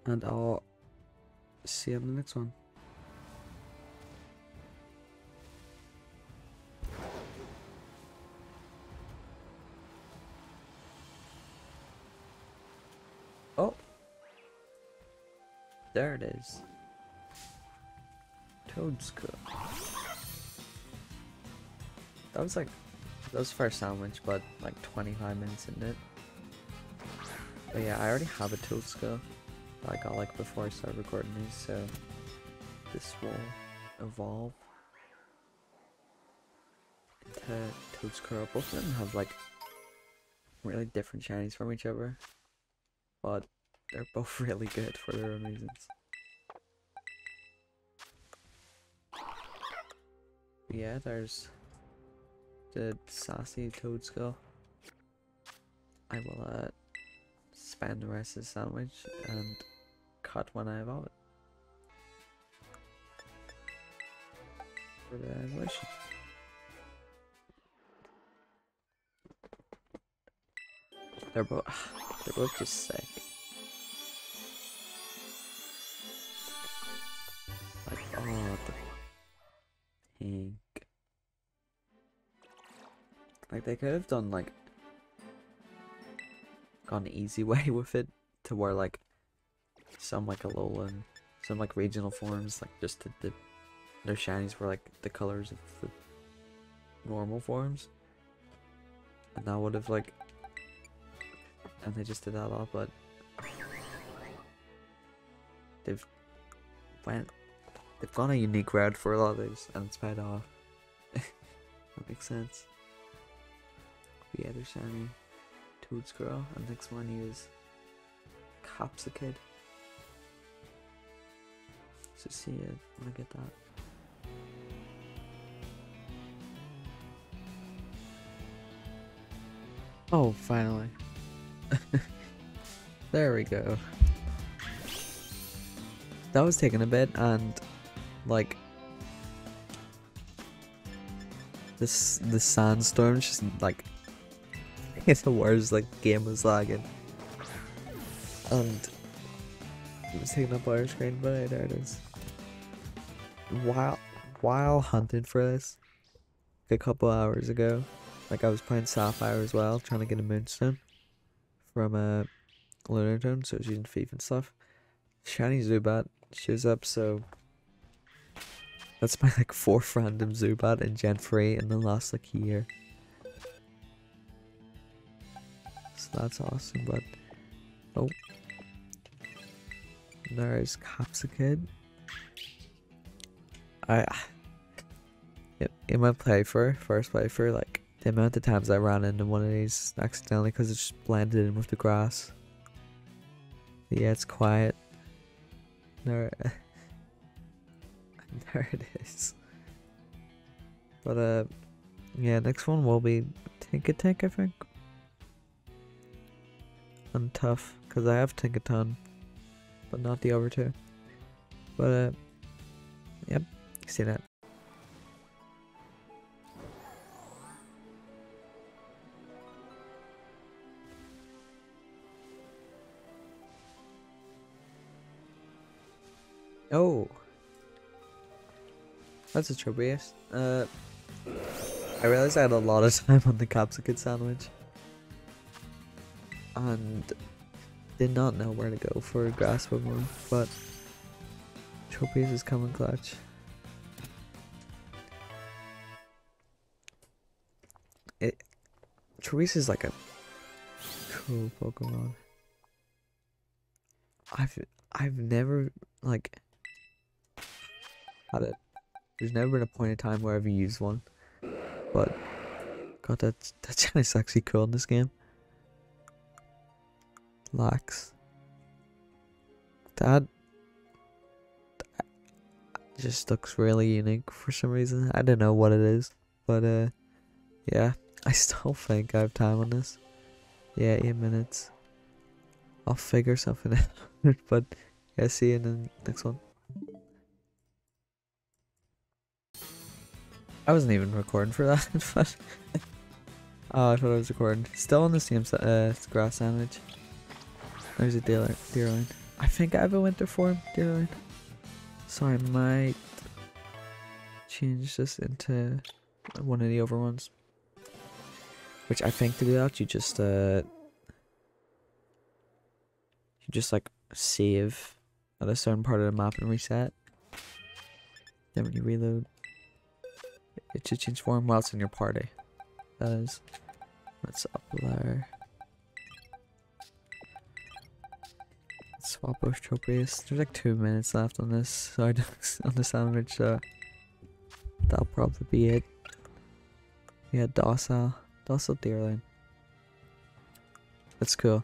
And I'll see you in the next one. Oh, there it is. Toadskool. That was first sandwich, but like 25 minutes into it. But yeah, I already have a Toadskool that I got like before I started recording these, so this will evolve into Toadscurl. Both of them have like really different shinies from each other, but they're both really good for their own reasons. But yeah, there's the sassy Toadskull. I will spend the rest of the sandwich and cut when I evolve it. For the evolution. They're both just sick. Like, oh, the pink. Like, they could have done like gone the easy way with it, to where like some like Alolan, some like regional forms, like just their shinies were like the colors of the normal forms, and that would have like, and they just did that a lot, but they've gone a unique route for a lot of these, and it's paid off. That makes sense. But yeah, they're shiny Toadscurl, and next one is Capsicid. So see it when I get that. Oh, finally. There we go. That was taking a bit, and like the sandstorm just like it's the worst. Like game was lagging, and it was taking up our screen. But hey, there it is. While hunting for this, like a couple hours ago, like I was playing Sapphire as well, trying to get a Moonstone from a Lunatone, so I was using Thief and stuff. Shiny Zubat shows up, so that's my like 4th random Zubat in Gen 3 in the last like year. So that's awesome, but oh, there's Capsicid. In my first playthrough, like the amount of times I ran into one of these accidentally because it just blended in with the grass. Yeah, it's quiet. There, there it is. But yeah, next one will be Tinkatank, I think. And Tough, because I have Tinkaton, but not the other two. But yep, you see that. Oh, that's a Tropius. I realized I had a lot of time on the Capsicid sandwich, and did not know where to go for grass Pokemon, but Tropius is coming clutch. Tropius is like a cool Pokemon. I've never like had it. There's never been a point in time where I've used one, but God, that shini's actually cool in this game. Lax. That just looks really unique for some reason. I don't know what it is, but yeah, I still think I have time on this. Yeah, 8 minutes. I'll figure something out. But yeah, see you in the next one. I wasn't even recording for that, but oh, I thought I was recording. Still on the same grass sandwich. There's a Deerline. I think I have a winter form, Deerline. So I might change this into one of the other ones. Which I think to do that, you just like save at a certain part of the map and reset. Then when you reload, it should change form while it's in your party. That is. Let's up there. Swap both Tropius. There's like 2 minutes left on this, so I don't on the sandwich. that'll probably be it. Yeah, docile deerling. That's cool.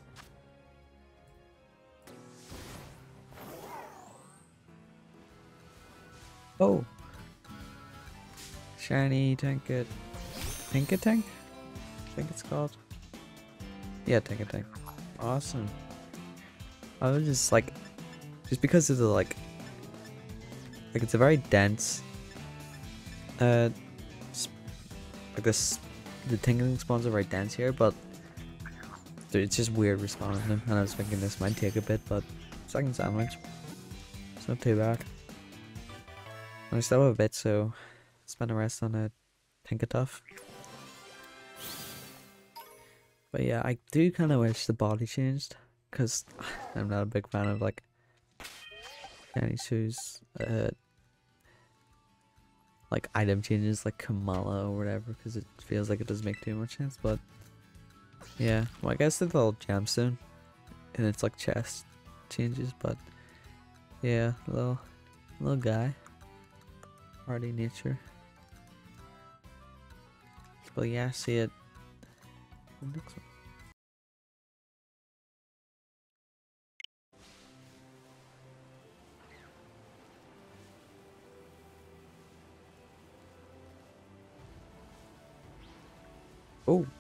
Oh, shiny Tinket. Tinket Tank? I think it's called. Yeah, Tinket Tank. Awesome. I was just like, just because of the like it's a very dense, like this, the tingling spawns are very dense here, but it's just weird respawning them, and I was thinking this might take a bit, but second sandwich, it's not too bad. And I still have a bit, so spend the rest on a Tinkatuff. But yeah, I do kind of wish the body changed, because I'm not a big fan of like any shoes, like item changes like Kamala or whatever, because it feels like it doesn't make too much sense. But yeah, well, I guess the little gemstone and it's like chest changes, but yeah, little guy, hardy nature. But yeah, see it. The next one.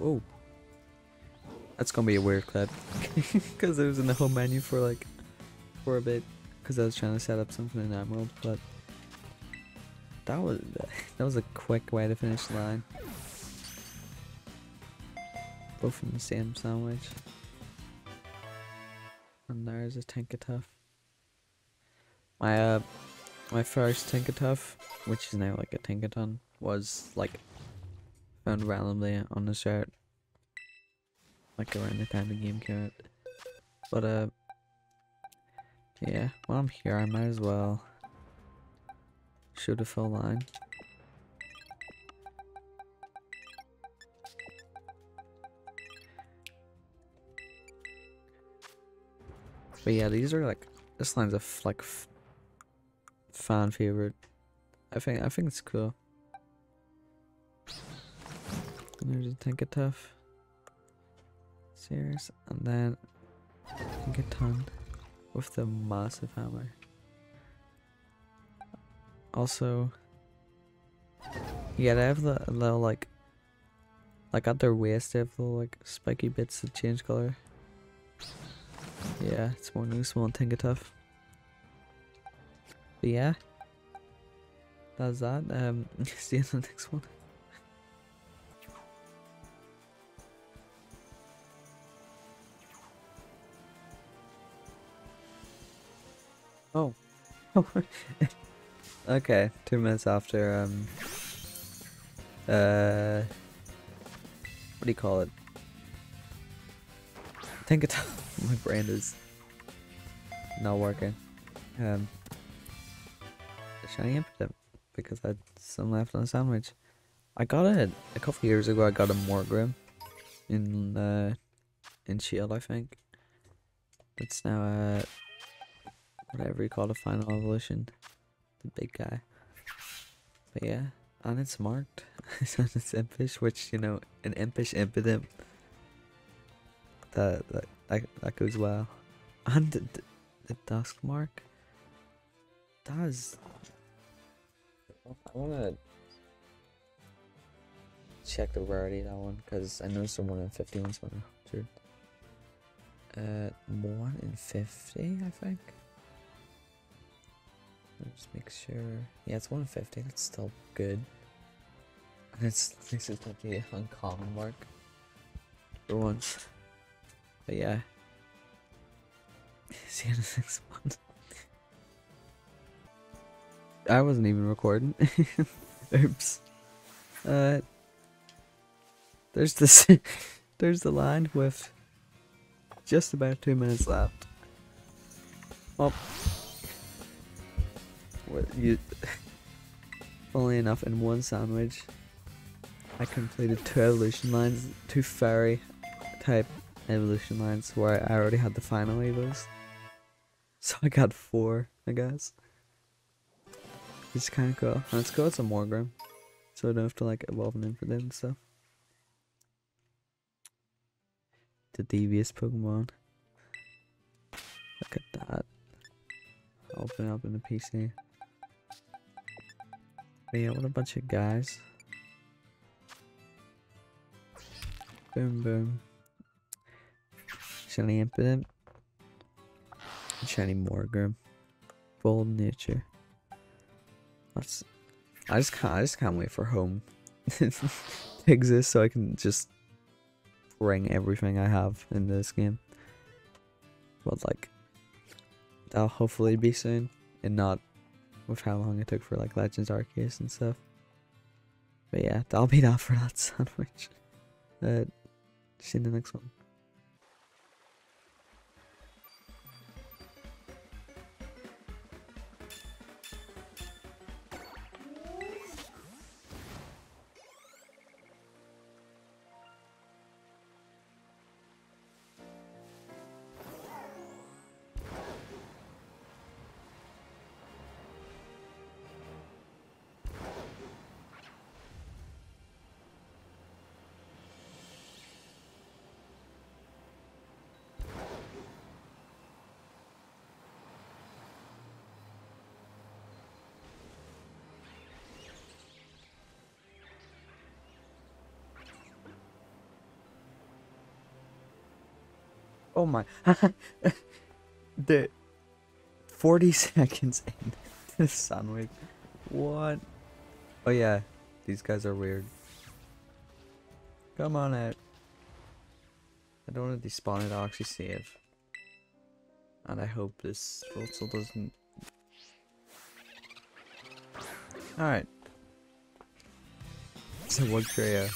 Oh, that's gonna be a weird clip, because I was in the home menu for a bit, because I was trying to set up something in Emerald, but that was a quick way to finish the line. Both from the same sandwich. And there's a Tinkatuff. My first Tinkatuff, which is now like a Tinkaton, was like found randomly on the shirt, like around the time the game came out. But yeah, while I'm here, I might as well show the full line. But yeah, these are like, this line's a fan favorite. I think it's cool. And there's a Tinkatuff. Serious, and then Tinkaton with the massive hammer. Also, yeah, they have the little like at their waist, they have little like spiky bits that change color. Yeah, it's more noticeable in Tinkatuff. But yeah, that's that. See you in the next one. Oh. Okay, 2 minutes after, what do you call it? Tinkatuff. My brain is not working. The shiny impotent, because I had some left on the sandwich. I got it a couple years ago. I got a Morgrim in Shield, I think. It's now whatever you call the final evolution, the big guy. But yeah, and it's marked. It's impish, which, you know, an impish impotent. That goes well. And the dusk mark. Does. I wanna check the rarity of that one, because I know some 1 in 50 ones, 1 in 100. 1 in 50, I think. Just make sure. Yeah, it's 1 in 50. That's still good. And this is like the uncommon mark for once. But yeah. See you in the next one. I wasn't even recording. Oops. There's this. There's the line with just about 2 minutes left. Oh. Funnily enough, in one sandwich, I completed 2 evolution lines, 2 fairy type evolution lines, where I already had the final evos. So I got 4, I guess. It's kind of cool. And it's cool, it's a Morgrim. so I don't have to like evolve an infinite and stuff. The devious Pokemon. Look at that. Open up in the PC. But yeah, what a bunch of guys. Boom boom. Shiny Impidimp. Shiny Morgrem. Bold Nature. That's I just can't wait for home to exist so I can just bring everything I have in this game. But like that'll hopefully be soon and not with how long it took for like Legends Arceus and stuff. But yeah, that'll be that for that sandwich. See you in the next one. Oh my. The 40 seconds in the sandwich. What? Oh yeah, these guys are weird. Come on out. I don't want to despawn it, I'll actually save. And I hope this also doesn't... Alright. So what trio?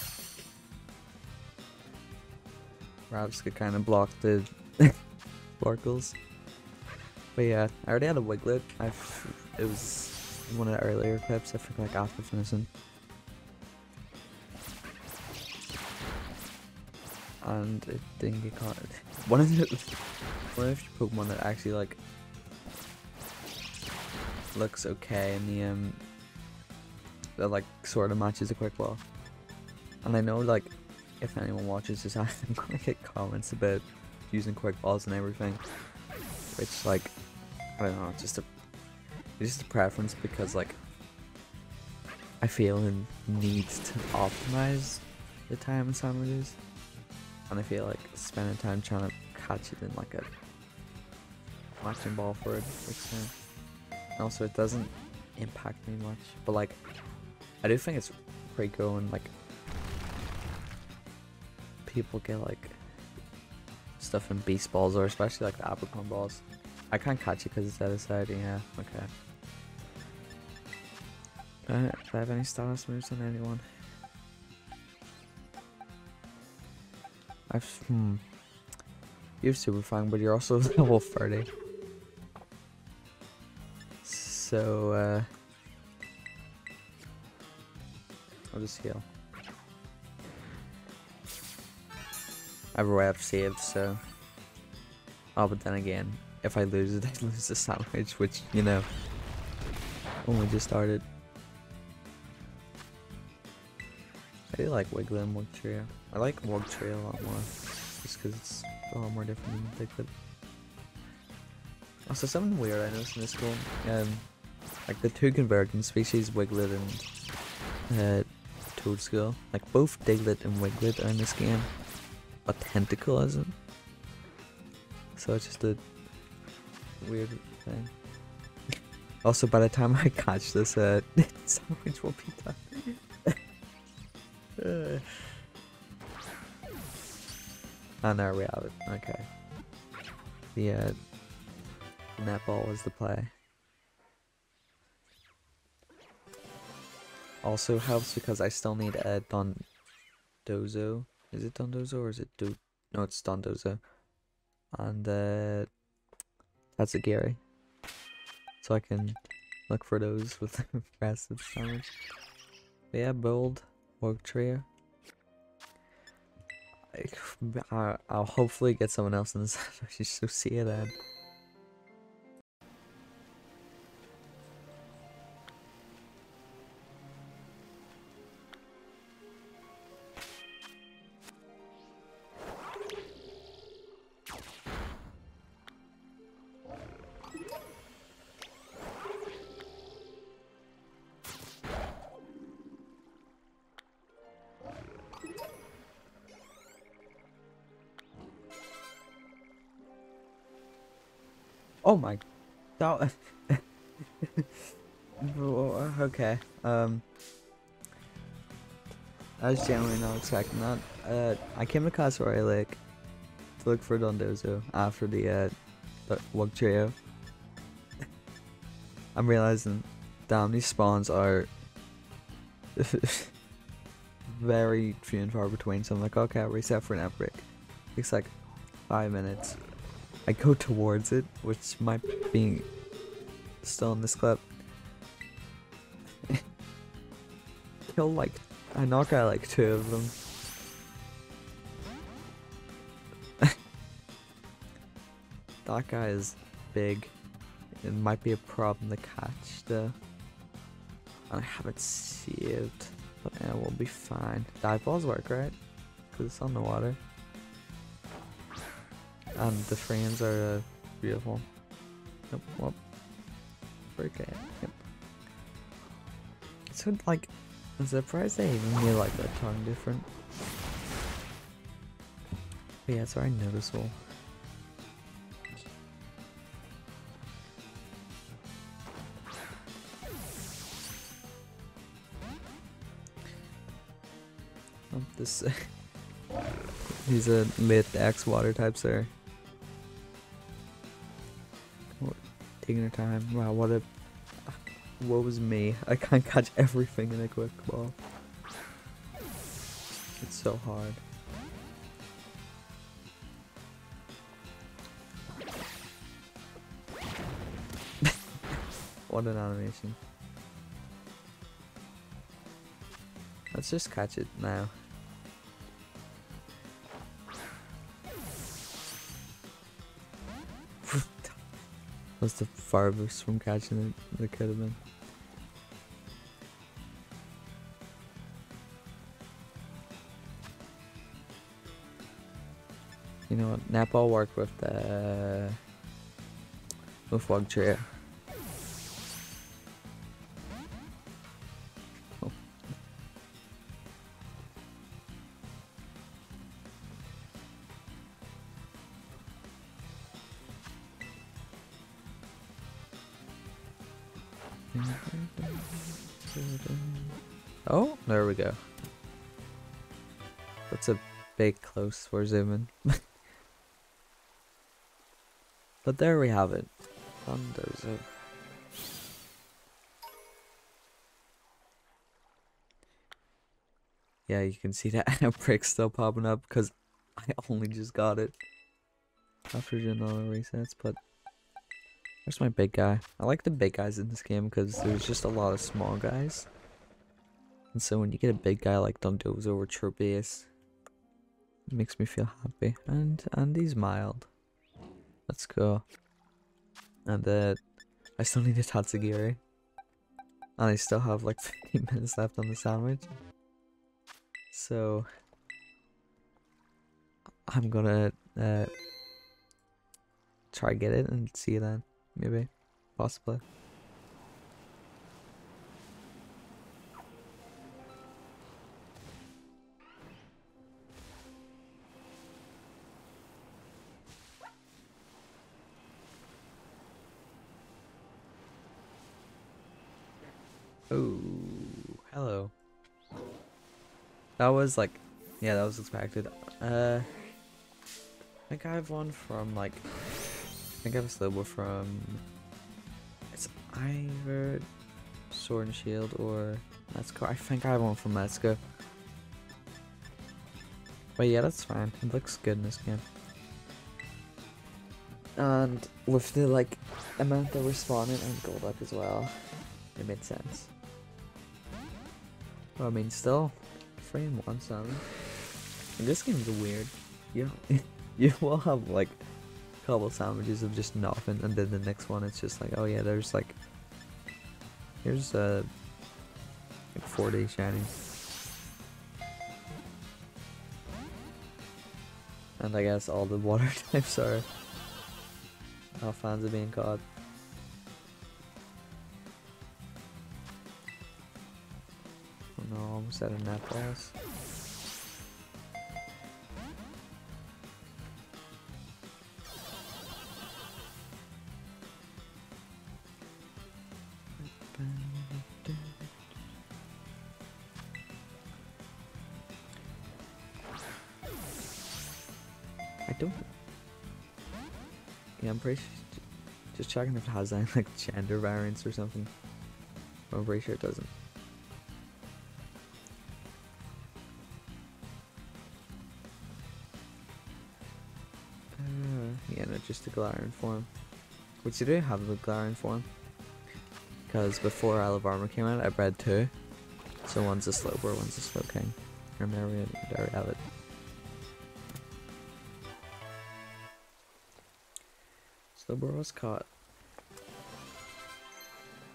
Raps could kind of block the sparkles. But yeah, I already had a Wiglet. It was one of the earlier clips, I think like after finishing. And it didn't get caught. One of the Pokemon that actually like looks okay in the that like sort of matches a quick ball. And I know like if anyone watches this, I'm gonna get comments about using quick balls and everything, which like I don't know, it's just a preference because like I feel it needs to optimize the time in sandwiches, and I feel like spending time trying to catch it in like a matching ball for it makes sense. And also it doesn't impact me much, but like I do think it's pretty cool when like people get like stuff in beast balls, or especially like the apricot balls. I can't catch it because it's out of side. Yeah, okay. Do I have any status moves on anyone? You're super fine, but you're also level 30. So I'll just heal. Everywhere I've saved, so. Oh, but then again, if I lose it, I lose the sandwich, which, you know, only just started. I do like Wiggler and Wugtrio. I like Wugtrio a lot more, just because it's a lot more different than Diglett. Also, something weird I noticed in this game, like the two convergent species, Wiglet and Toadskull, like both Diglett and Wiglet are in this game, but Tentacle isn't. So it's just a weird thing. Also, by the time I catch this, sandwich will be done. And there we have it. Okay. The netball is the play. Also helps because I still need a Dondozo. Is it Dondozo or is it No, it's Dondozo. And that's a Gary. So I can look for those with the rest of the sandwich. But yeah, bold work trio. I'll hopefully get someone else in the sandwich, so see you then. Oh my. That. Okay. I was genuinely not expecting that. I came to Cassowary Lake to look for Dondozo after the Wug Trio. I'm realizing, damn, these spawns are very few and far between. So I'm like, okay, I'll reset for an outbreak. Takes like 5 minutes. I go towards it, which might be still in this clip. Kill like, I knock out like 2 of them. That guy is big. It might be a problem to catch though. I haven't saved, but yeah, we'll be fine. Dive balls work, right? Because it's on the water. And the frames are beautiful. Nope, well, okay. Yep. So like, I'm surprised they even made like that tongue different. But yeah, it's very noticeable. This these lit X water types are taking their time. Wow, what was me? I can't catch everything in a quick ball. It's so hard. What an animation. Let's just catch it now. Was the farthest from catching it that could have been. You know what? Napa will work with the Wug Trio. Oh. Oh, there we go. That's a bit close for zooming. But there we have it. Dondozo. Yeah, you can see that outbreak still popping up because I only just got it after doing all the resets. But there's my big guy. I like the big guys in this game because there's just a lot of small guys. And so when you get a big guy like Dondozo or Tropius, it makes me feel happy. And he's mild. Let's go. And I still need a Tatsugiri. And I still have like 15 minutes left on the sandwich. So I'm gonna try get it and see you then. Maybe. Possibly. Oh, hello. That was like, yeah, that was expected. I think I have one from like, I think I have a Slobo from, it's either Sword and Shield or Metzko. I think I have one from Metzko. But yeah, that's fine. It looks good in this game. And with the like amount that we're spawning and gold up as well, it made sense. Well, I mean, still, 3 in 1 salmon. And this game's weird. You will have like a couple sandwiches of just nothing, and then the next one it's just like, oh yeah, there's like, here's like 4-day shinies. And I guess all the water types are not fans of being caught. Oh no, almost out of net balls. don't. Yeah, I'm pretty sure. Just checking if it has any like gender variants or something. I'm pretty sure it doesn't. Yeah, no, just the Galarian form. Which you do have the Galarian form. Because before Isle of Armor came out, I bred two. So one's a Slowbro, one's a Slowking. And there we have it. Slowbro was caught.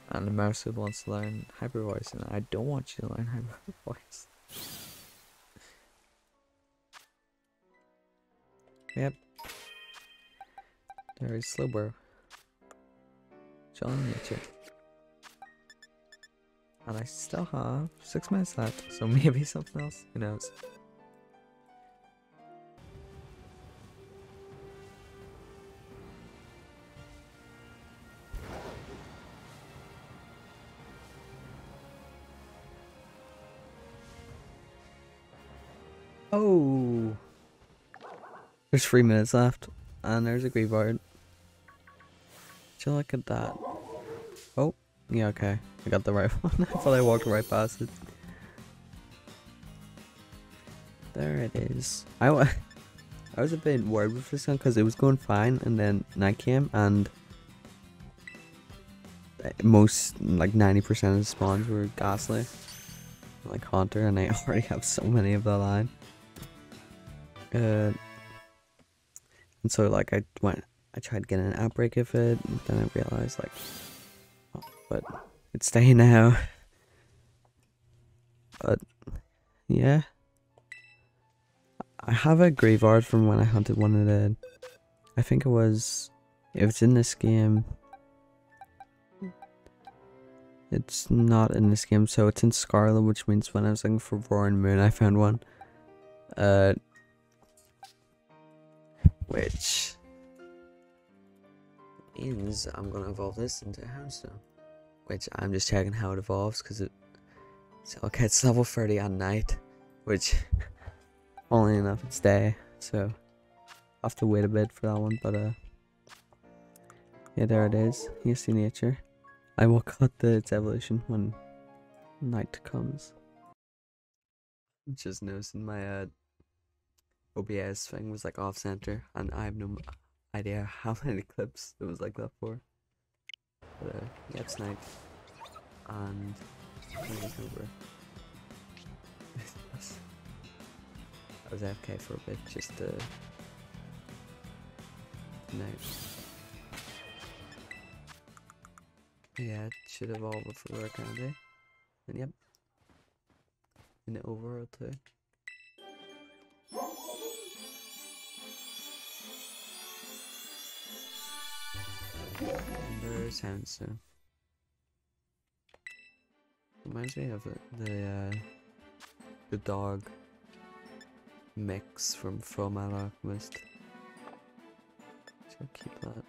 And the mouse wants to learn Hyper Voice, and I don't want you to learn Hyper Voice. Yep. There is Slowbro. Jolly nature. And I still have 6 minutes left, so maybe something else. Who knows? Oh! There's 3 minutes left, and there's a Greavard. Would you look at that? Oh, yeah, okay. I got the right one. I thought I walked right past it. There it is. I was a bit worried with this one because it was going fine, and then night came, and most, like 90% of the spawns were ghastly. Like Haunter, and I already have so many of the line. And so like I tried getting an outbreak of it, and then I realized like, oh, but it's staying now. But yeah, I have a Greavard from when I hunted one of the. I think it was. If it's in this game, it's not in this game, so it's in Scarlet, which means when I was looking for Roaring Moon, I found one. Which means I'm gonna evolve this into a Houndstone. Which I'm just checking how it evolves, because okay, it's level 30 at night, which only enough it's day, so I'll have to wait a bit for that one, but yeah, there it is. You see nature. I will cut its evolution when night comes. Just noticing my OBS thing was like off center, and I have no idea how many clips it was like that for. But yeah, it's night, and it's over. I was AFK for a bit just to night. Yeah, it should evolve before the kind of day. And yep, in the overworld too. And there's Houndstone. Reminds me of the dog mix from Fullmetal Alchemist. Should keep that.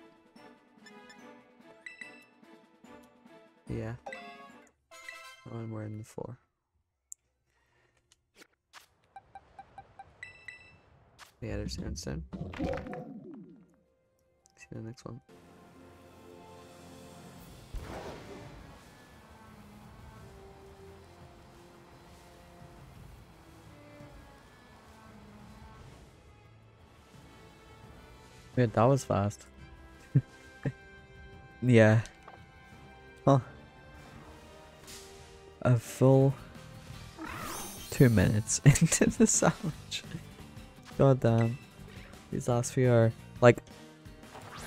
Yeah. Oh, and we're in the 4. Yeah, there's Houndstone. See the next one. Wait, that was fast. Yeah. Huh. A full 2 minutes into the sandwich. God damn. These last few are like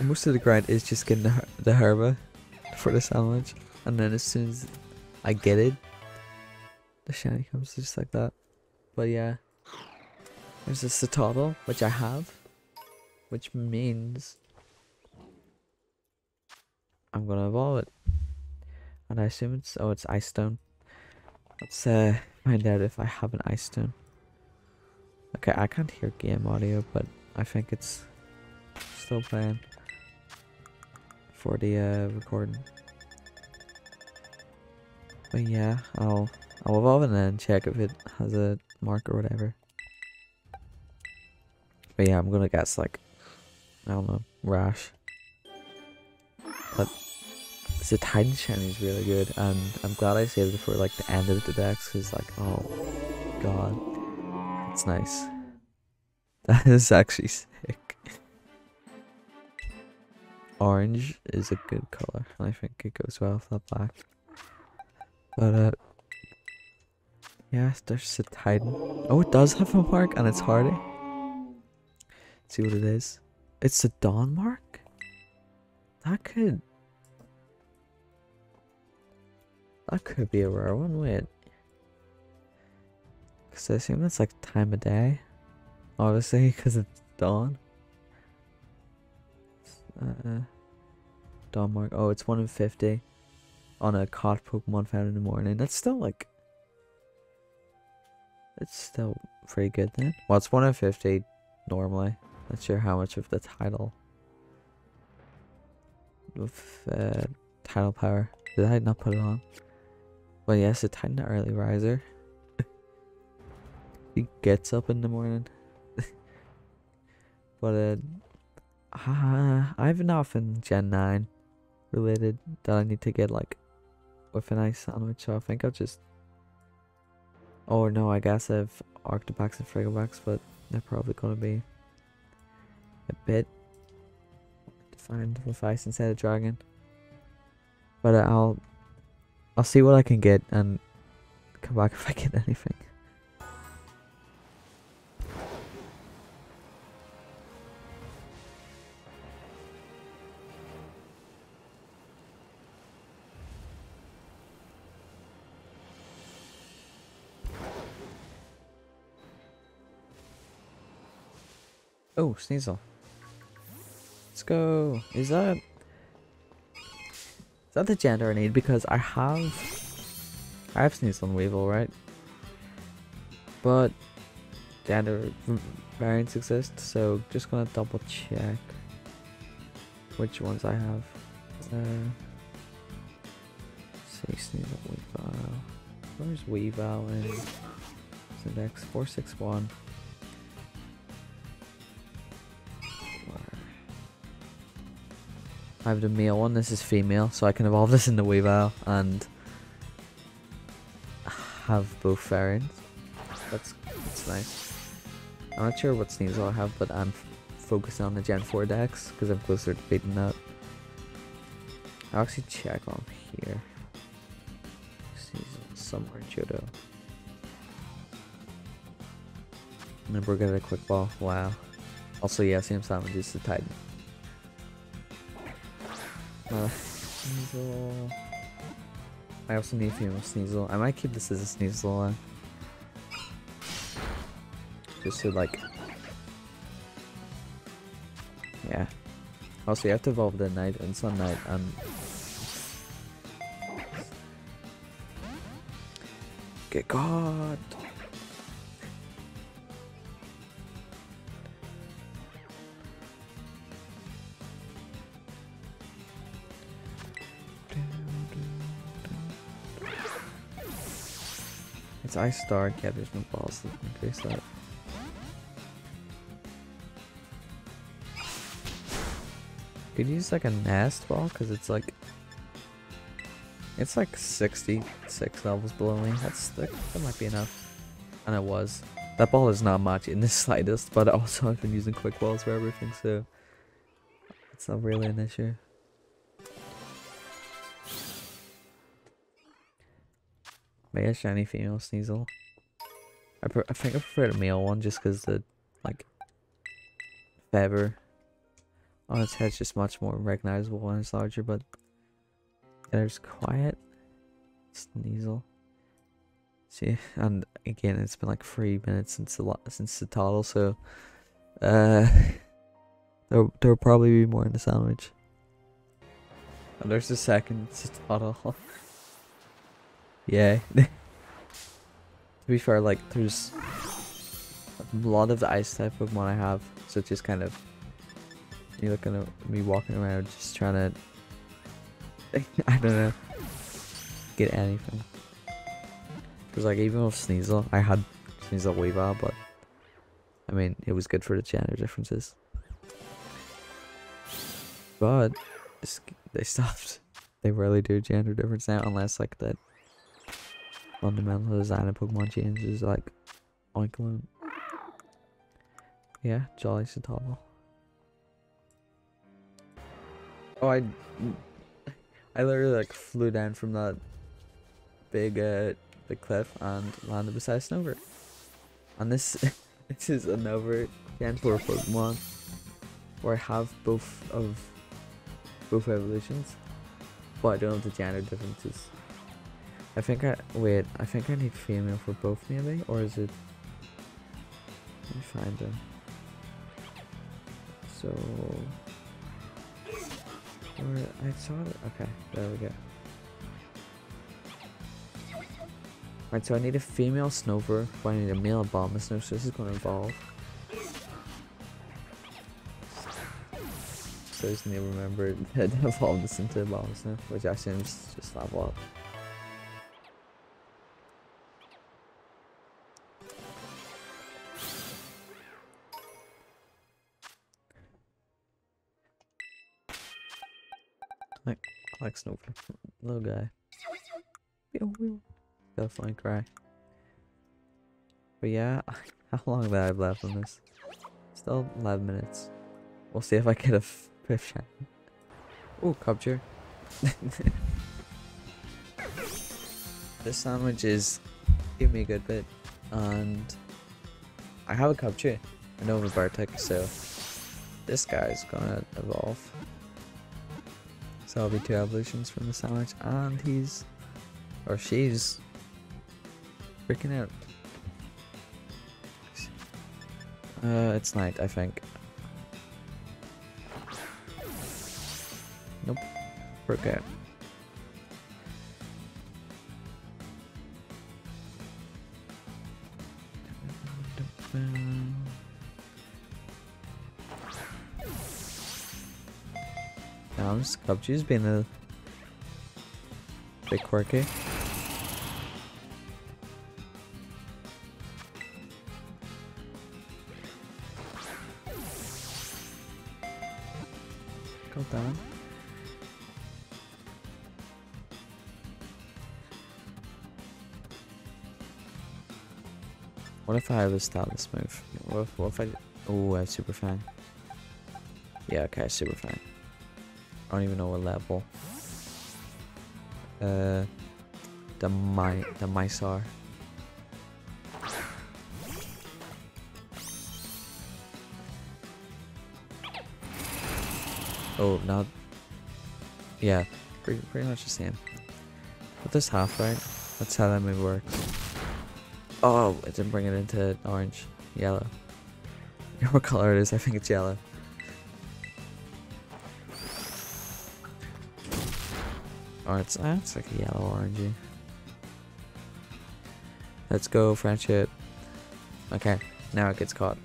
most of the grind is just getting the herba for the sandwich, and then as soon as I get it, the shiny comes just like that. But yeah, there's a Citadel, which I have, which means I'm gonna evolve it, and I assume it's Ice Stone. Let's find out if I have an Ice Stone. Okay, I can't hear game audio, but I think it's still playing for the recording. But yeah, I'll evolve it and then check if it has a mark or whatever. But yeah, I'm gonna guess like, I don't know, Rash. But the Titan shiny is really good, and I'm glad I saved it for like the end of the decks, because like, oh god, it's nice. That is actually sick. Orange is a good color, and I think it goes well with that black. But yeah, there's a Titan. Oh, it does have a mark, and it's hardy. Let's see what it is. It's a Dawn mark? That could be a rare one, wait. Because I assume that's like time of day. Obviously, because it's dawn. Dawn mark. Oh, it's 1 in 50 on a caught Pokemon found in the morning. That's still like... It's still pretty good then. Well, it's 1 in 50 normally. Not sure how much of the title... With title power. Did I not put it on? But yes, a Titan early riser. He gets up in the morning. But I have nothing Gen 9 related that I need to get like with an ice sandwich, so I think I'll just... Oh no, I guess I have Arctopax and Frigobax, but they're probably gonna be a bit defined with ice instead of dragon. But I'll see what I can get and come back if I get anything. Oh, Sneasel. Let's go. Is that the gender I need? Because I have Sneasel and Weevil, right? But gender variants exist, so just gonna double check which ones I have. See, Sneasel, Weevil. Where's Weevil in index? 461. I have the male one, this is female, so I can evolve this into Weavile and have both variants. That's nice. I'm not sure what Sneasel I have, but I'm focusing on the Gen 4 decks because I'm closer to beating that. I'll actually check on here. Sneasel somewhere in Johto. And then we're gonna quick ball. Wow. Also, yeah, same Salmon is the Titan. Sneasel. I also need female Sneasel. I might keep this as a Sneasel. Just to like... Yeah. Also, you have to evolve the Night and Sun Knight and... Get caught! It's Ice Star, yeah, there's no balls that increase that. Could use like a nest ball, cause it's like 66 levels below me. That might be enough. And it was. That ball is not much in the slightest, but also I've been using quick balls for everything, so it's not really an issue. Mega shiny female Sneasel. I think I prefer the male one just because the like feather on its head's just much more recognizable when it's larger, but there's quiet Sneasel. See, and again, it's been like 3 minutes since the toddle, so there'll probably be more in the sandwich. And there's the second toddle. Yeah. To be fair, like there's a lot of the ice type Pokemon I have, so it's just kind of you're looking at me walking around just trying to I don't know, get anything. Cause like even with Sneasel, I had Sneasel Weavile, but I mean, it was good for the gender differences. But they stopped. They rarely do gender difference now, unless like that fundamental design of Pokemon changes, like Oinkoloon. Yeah, Jolly Sitobble. Oh, I literally like flew down from that big big cliff and landed beside Snover. And this this is another Gen 4 Pokemon where I have both evolutions, but I don't have the gender differences. I think I need female for both, maybe, or is it? Let me find them. So, I saw it. Okay, there we go. Right, so I need a female Snover, but I need a male Abomasnow, so this is going to evolve. So I just need to remember to evolve this into Abomasnow, which I assume is just level up. I like Snover. Little guy. Got a flying cry. But yeah, how long have I have left on this? Still 11 minutes. We'll see if I get a fifth shot. Oh, Cubcher. This sandwich is giving me a good bit. And I have a Cubcher. I know of a Bartek, so this guy's gonna evolve. So I'll be 2 evolutions from the sandwich, and he's, or she's, freaking out. It's night, I think. Nope. Broke out. Cubcher's been a bit quirky. Go down. What if I have a status move? What if I... Oh, I have Super Fang. Yeah, okay, Super Fang. I don't even know what level. The Mysar. Oh, now, yeah, pretty much the same. Put this half right. That's how that move works. Oh, it didn't bring it into orange, yellow. What color it is? I think it's yellow. Oh, it's like a yellow orangey. Let's go, friendship. Okay, now it gets caught.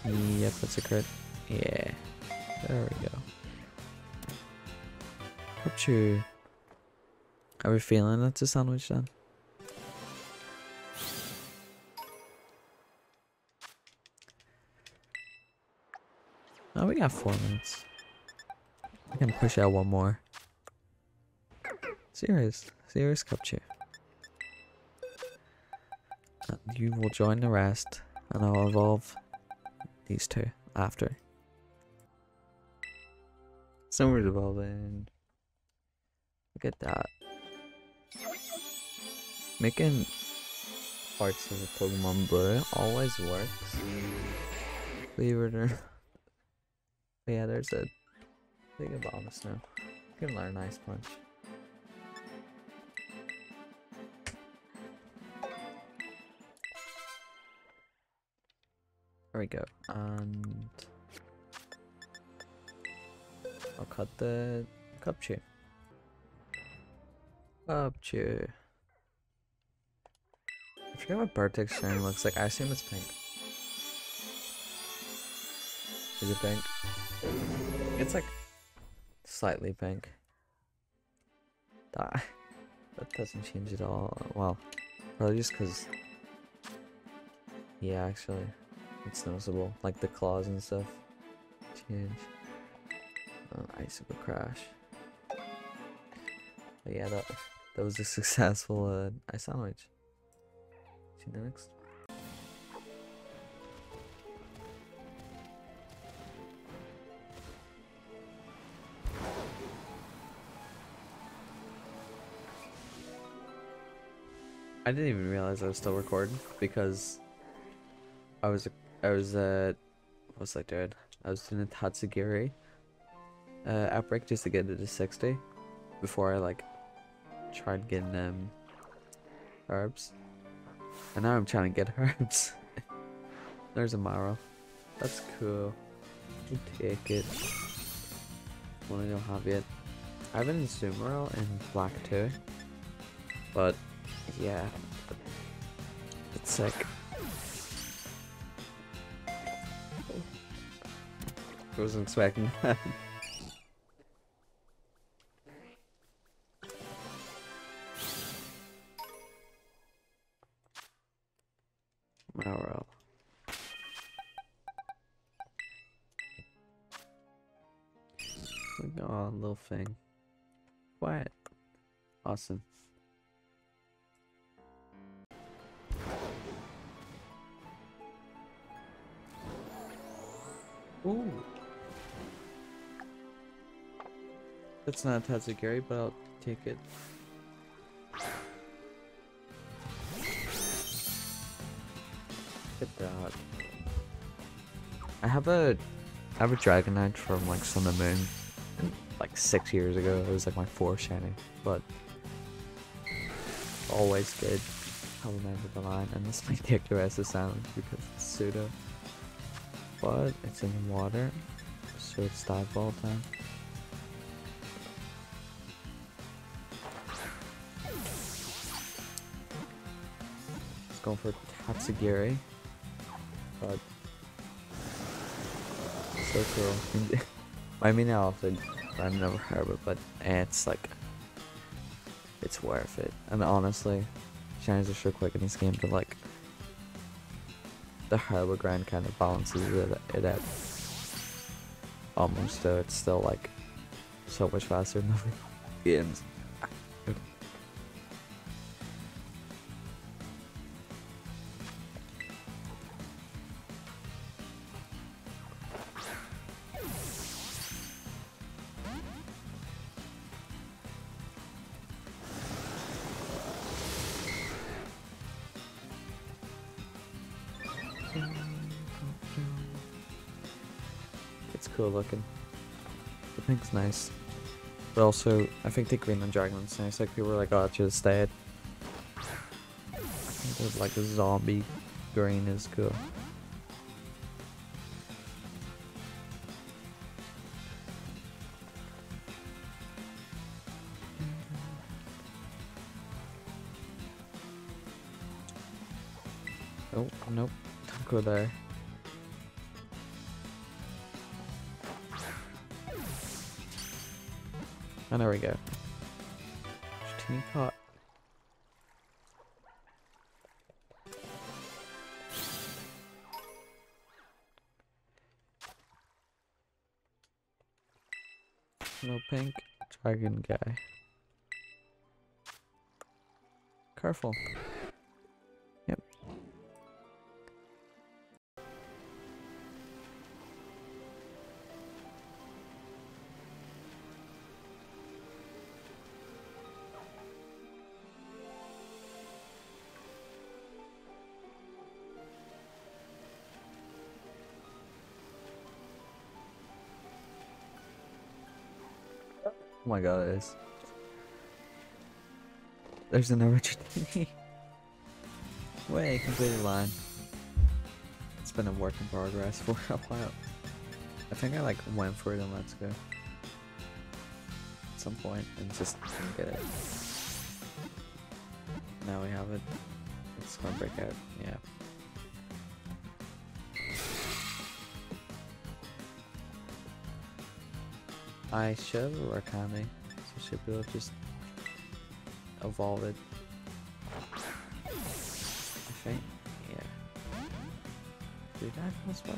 Yep, that's a crit. Yeah, there we go. Cubcher. Are we feeling that's a sandwich then? Oh, we got 4 minutes. I can push out one more. Serious Cubcher. You will join the rest, and I'll evolve these 2 after. Summer's evolving. Look at that. Making parts of a Pokemon blue always works. Believe it or not. Yeah, there's a big Abomasnow. You can learn Ice Punch. There we go. And I'll cut the Cubcher. Cubcher. I forget what Bartek's shiny looks like. I assume it's pink. Is it pink? It's like slightly pink. That doesn't change at all. Well, probably just because Yeah, actually, it's noticeable. Like the claws and stuff change. Ice will crash. But yeah, that was a successful ice sandwich. See you next. I didn't even realize I was still recording because I was what was I doing? I was doing a Tatsugiri outbreak just to get it to 60 before I like tried getting herbs. And now I'm trying to get herbs. There's a marrow. That's cool. We'll take it. One I don't have yet. I have it in Sumeral in black too. But yeah. It's sick. I wasn't expecting that. Marrow. Oh, little thing. Quiet. Awesome. Ooh. That's not Tatsugiri, but I'll take it. Look at that. I have a Dragonite from like Sun and Moon like 6 years ago. It was like my 4th shiny, but always good. I'll remember the line, and this might take the rest of the sound because it's pseudo. But it's in the water, so it's dive ball time. Let's go for Tatsugiri. But so cool. I mean, I've never heard of it, but it's like it's worth it. And honestly, shinies are so quick in this game, but like the Harbor grind kind of balances it out. Almost, though it's still like so much faster than other games. It's cool looking. The pink's nice. But also, I think the green on Dragon's nice. Like, people were like, oh, it should have stayed. I think there's like a zombie green is cool. Oh, nope. Don't go there. And there we go. Teeny caught. No pink. Dragon guy. Careful. Yep. Oh my god, it is. There's an original. Wait, completed line. It's been a work in progress for a while. I think I like went for it in Let's Go at some point and just didn't get it. Now we have it. It's gonna break out. Yeah. I should have a Rakami, so should be able to just evolve it. I think, yeah. Did I have a spike?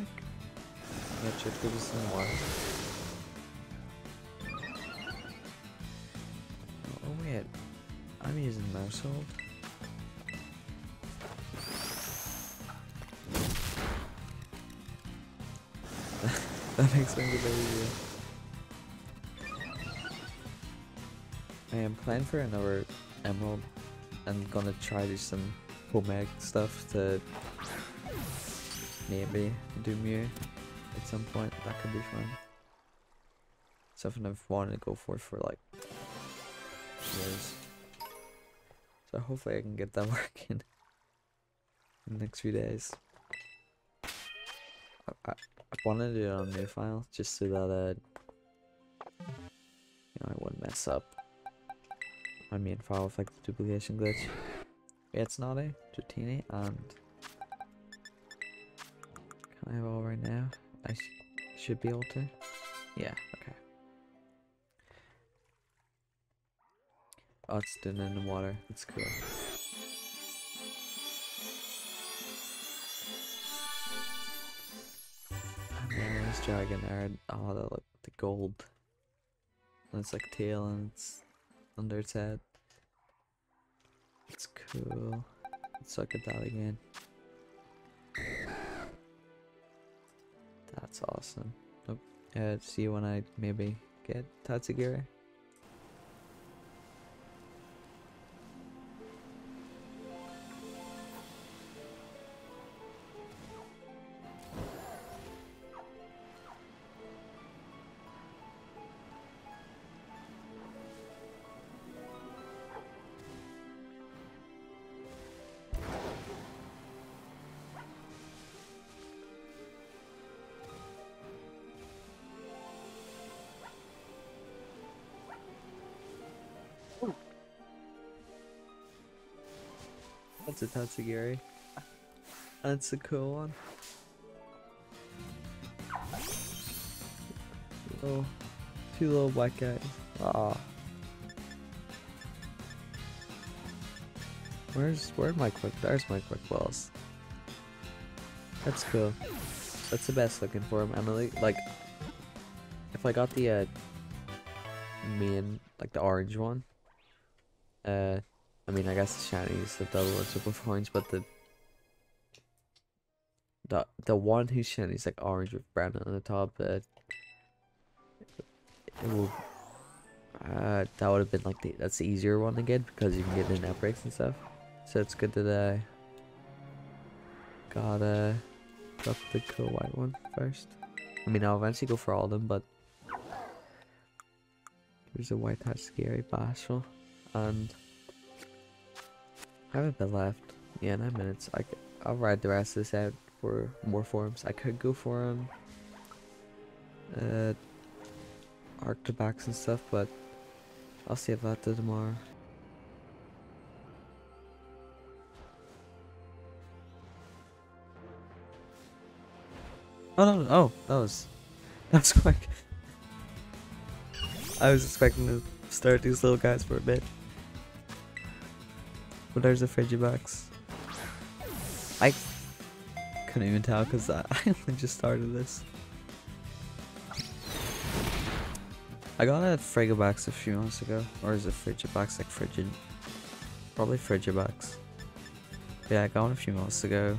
Yeah, check if it's in water. Oh wait, I'm using mouse hold. That makes things a bit easier. I am planning for another emerald. I'm gonna try to do some homemade stuff to maybe do Mew at some point. That could be fun. Something I've wanted to go for like years. So hopefully I can get that working in the next few days. I want to do it on a new file just so that you know, I wouldn't mess up my main file with like the duplication glitch. Yeah, it's not a Dratini, and can I have all right now? I should be able to. Yeah, okay. Oh, it's doing it in the water. It's cool. And then this dragon there. Oh, that look the gold. And it's like tail and it's under its head. It's cool. Let's look at that again. That's awesome. Nope. See you when I maybe get Tatsugiri. That's a Tatsugiri. That's a cool one. Oh, two little white guys. Ah. Where's my quick? There's my quick balls. That's cool. That's the best looking for him. Emily, like, if I got the main, like the orange one, I mean, I guess the shiny is the double or triple orange, but the one whose shiny is like orange with brown on the top, it will that would have been like that's the easier one to get because you can get in net breaks and stuff. So it's good that I got the cool white one first. I mean, I'll eventually go for all of them, but there's a white Tatsugiri, Bashful, and I have a bit left. Yeah, 9 minutes. I'll ride the rest of this out for more forms. I could go for Arctibax and stuff, but I'll save that to tomorrow. Oh no! Oh, that was quick. I was expecting to start these little guys for a bit. But there's a Frigibax. I couldn't even tell because I only just started this. I got a Frigibax a few months ago. Or is it Frigibax? Like Frigid? Probably Frigibax. Yeah, I got one a few months ago.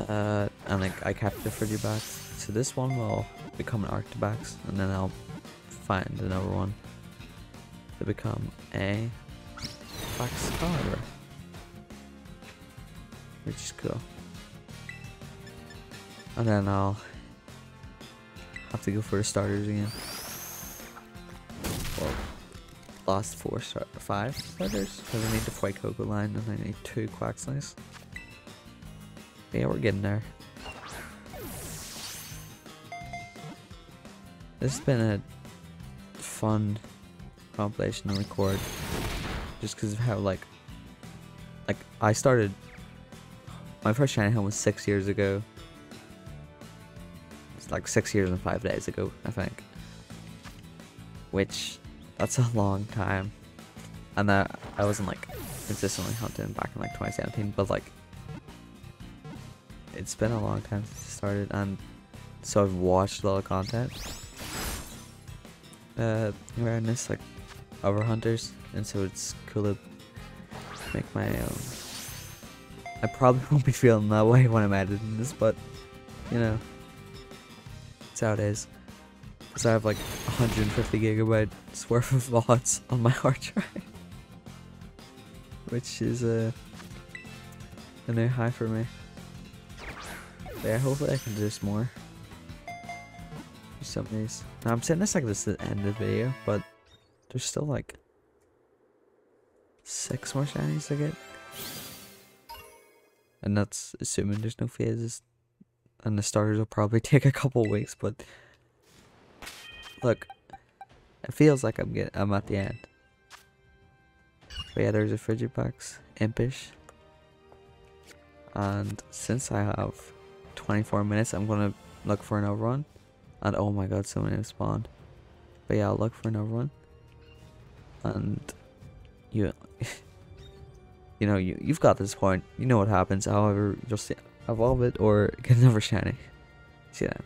And like I kept the Frigibax. So this one will become an Arctibax. And then I'll find another one to become a Baxcar, which is cool. And then I'll have to go for the starters again. Well, last 5 starters, because I need the White Cocoa line and I need 2 Quaxleys. Yeah, we're getting there. This has been a fun compilation to record. Just because of how like I started my first shiny hunt was 6 years ago. It's like 6 years and 5 days ago, I think. Which that's a long time. And I wasn't like consistently hunting back in like 2017, but like it's been a long time since I started, and so I've watched a lot of content around this, like other hunters, and so it's cool to make my own. I probably won't be feeling that way when I'm editing this, but you know, it's how it is. Because I have like 150 gigabytes worth of VODs on my hard drive, which is a new high for me. But yeah, hopefully I can do this more. Do some of these. Now I'm saying this like this is the end of the video, but there's still like 6 more shinies to get. And that's assuming there's no phases. And the starters will probably take a couple weeks, but look, it feels like I'm at the end. But yeah, there's a Frigipax, Impish. And since I have 24 minutes, I'm gonna look for another one. And oh my god, so many have spawned. But yeah, I'll look for another one. And you you know, you've got this point. You know what happens. However, you'll see evolve it or get another shiny. See that?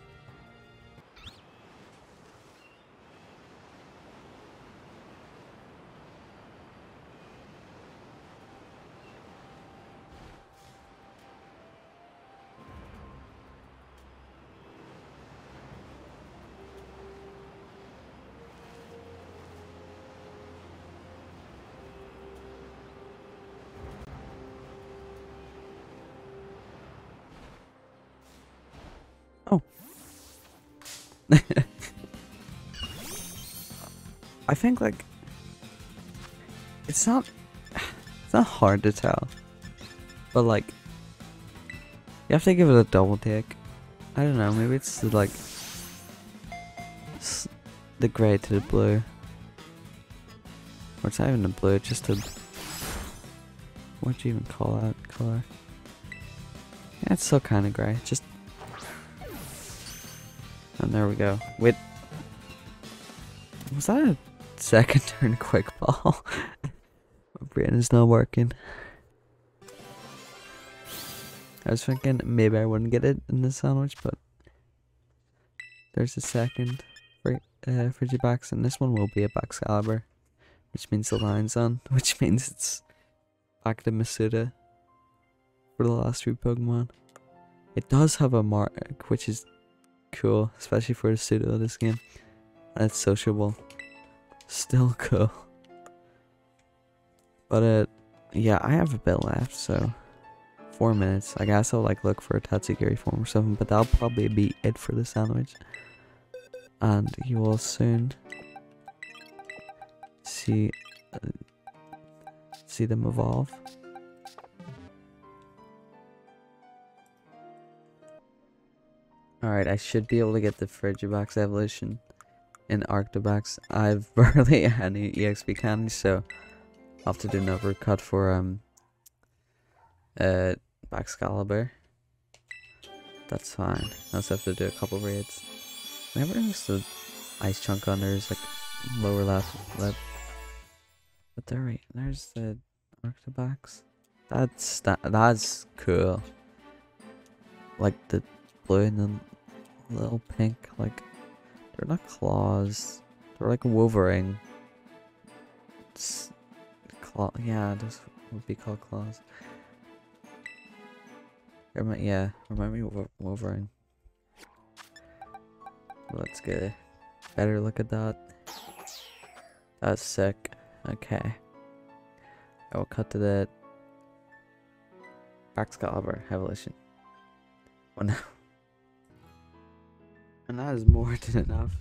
Oh. I think like it's not hard to tell, but like you have to give it a double take. I don't know, maybe it's like the grey to the blue, or it's not even the blue, it's just a, what do you even call that color? Yeah, it's still kind of grey, just. And there we go. Wait, was that a second turn quick ball? My brain is not working. I was thinking maybe I wouldn't get it in the sandwich, but there's a second Frigipax, and this one will be a Baxcalibur, which means the line's on, which means it's back to Masuda for the last 3 Pokemon. It does have a mark, which is cool, especially for the pseudo of this game. And it's sociable. Still cool. But yeah, I have a bit left, so 4 minutes. I guess I'll like look for a Tatsugiri form or something, but that'll probably be it for the sandwich. And you will soon see them evolve. Alright, I should be able to get the Frigipax evolution in Arctobax. I've barely any EXP candies, so I'll have to do another cut for Baxcalibur. That's fine. I also have to do a couple raids. Whenever there's the ice chunk on, there's like lower left. But there's the Arctobax. That's cool. Like the blue and the little pink, like they're not claws, they're like Wolverine. It's yeah, this would be called claws. Remind me of Wolverine. Let's get a better look at that. That's sick. Okay, I will cut to the Baxcalibur evolution. Well, now. And that is more than enough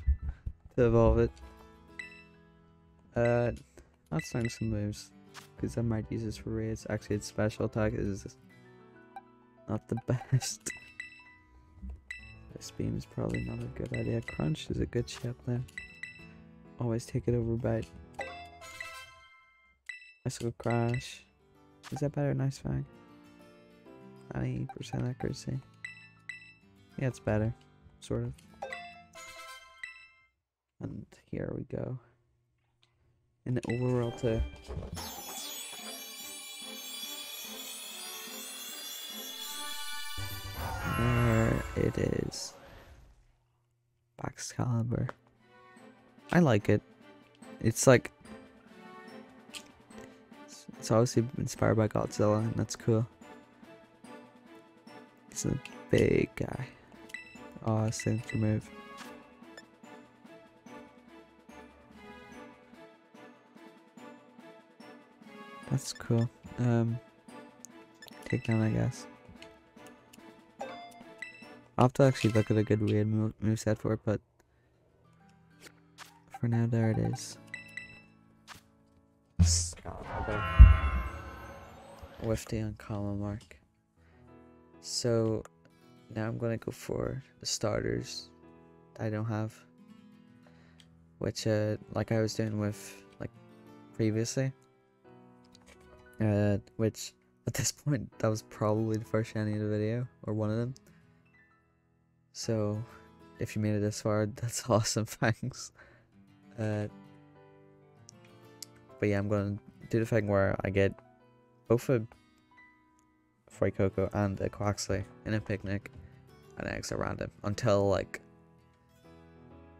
to evolve it. Let's learn some moves, because I might use this for raids. Actually, its special attack is not the best. This beam is probably not a good idea. Crunch is a good ship there. Always take it over bite. Bicycle Crash. Is that better than Ice Fang? 90% accuracy. Yeah, it's better. Sort of. And here we go. In the overworld too. it is Excalibur. I like it. It's like, it's obviously inspired by Godzilla, and that's cool. He's a big guy. Oh, signature move. That's cool. Takedown, I guess. I'll have to actually look at a good weird moveset for it, but for now, there it is. With the uncommon mark. So now I'm gonna go for the starters I don't have, which like I was doing with like previously, which at this point that was probably the first shiny of the video, or one of them. So if you made it this far, that's awesome. Thanks. But yeah, I'm gonna do the thing where I get both a Coco and a Quaxley in a picnic, and eggs are random until like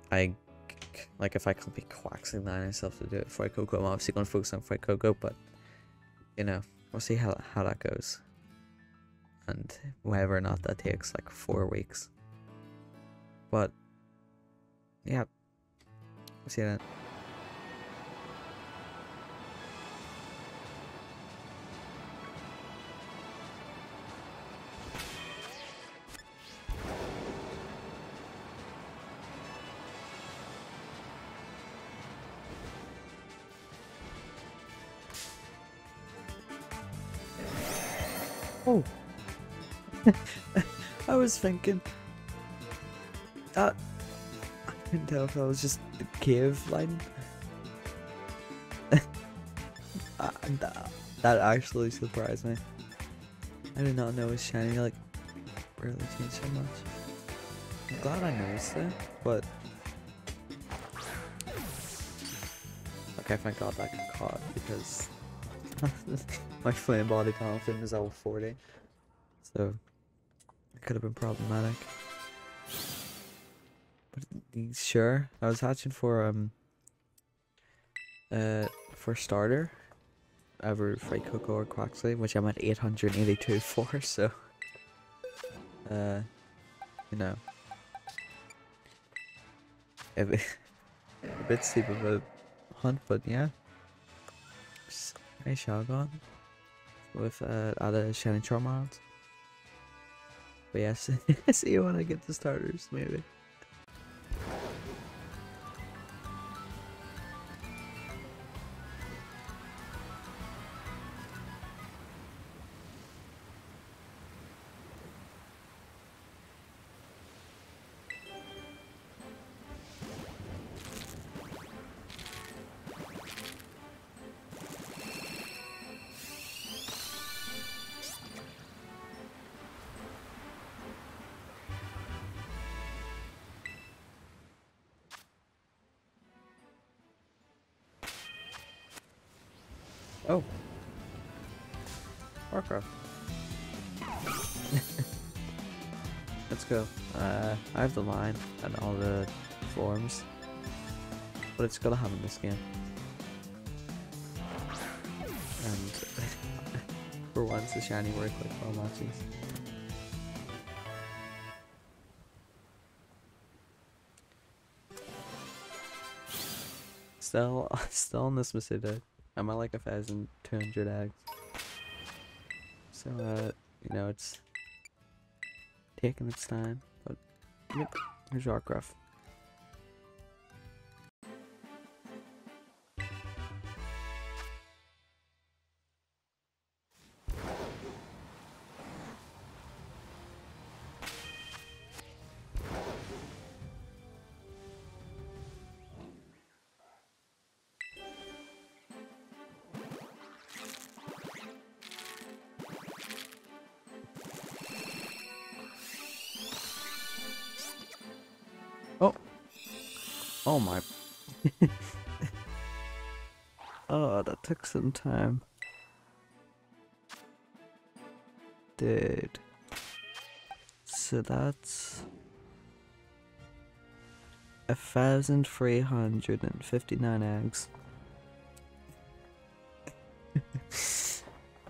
if I can't be Quaxley line myself to do it for Coco, I'm obviously gonna focus on Coco, but you know, we'll see how that goes, and whether or not that takes like 4 weeks. But yeah, we'll see that. Oh, I was thinking that I couldn't tell if that was just the cave line. That actually surprised me. I did not know his shiny like barely changed so much. I'm glad I noticed it, but okay, thank God that got caught because my flame body confidence is level 40, so it could have been problematic. But sure, I was hatching for starter, either Fight Coco or Quaxley, which I'm at 882 for. So you know, a bit steep of a hunt, but yeah. Hey, Shogun with other shiny Charmant. But yes, see you when I get the starters, maybe. Oh, Warcraft. Let's go. I have the line and all the forms, but it's gotta have in this game. And for once, the shiny work like all matches. Still on this Masuda. I'm at like 1,200 eggs. So, you know, it's taking its time, but yep, here's Warcraft. Oh! Oh my... Oh, that took some time. Dude. So that's 1,359 eggs.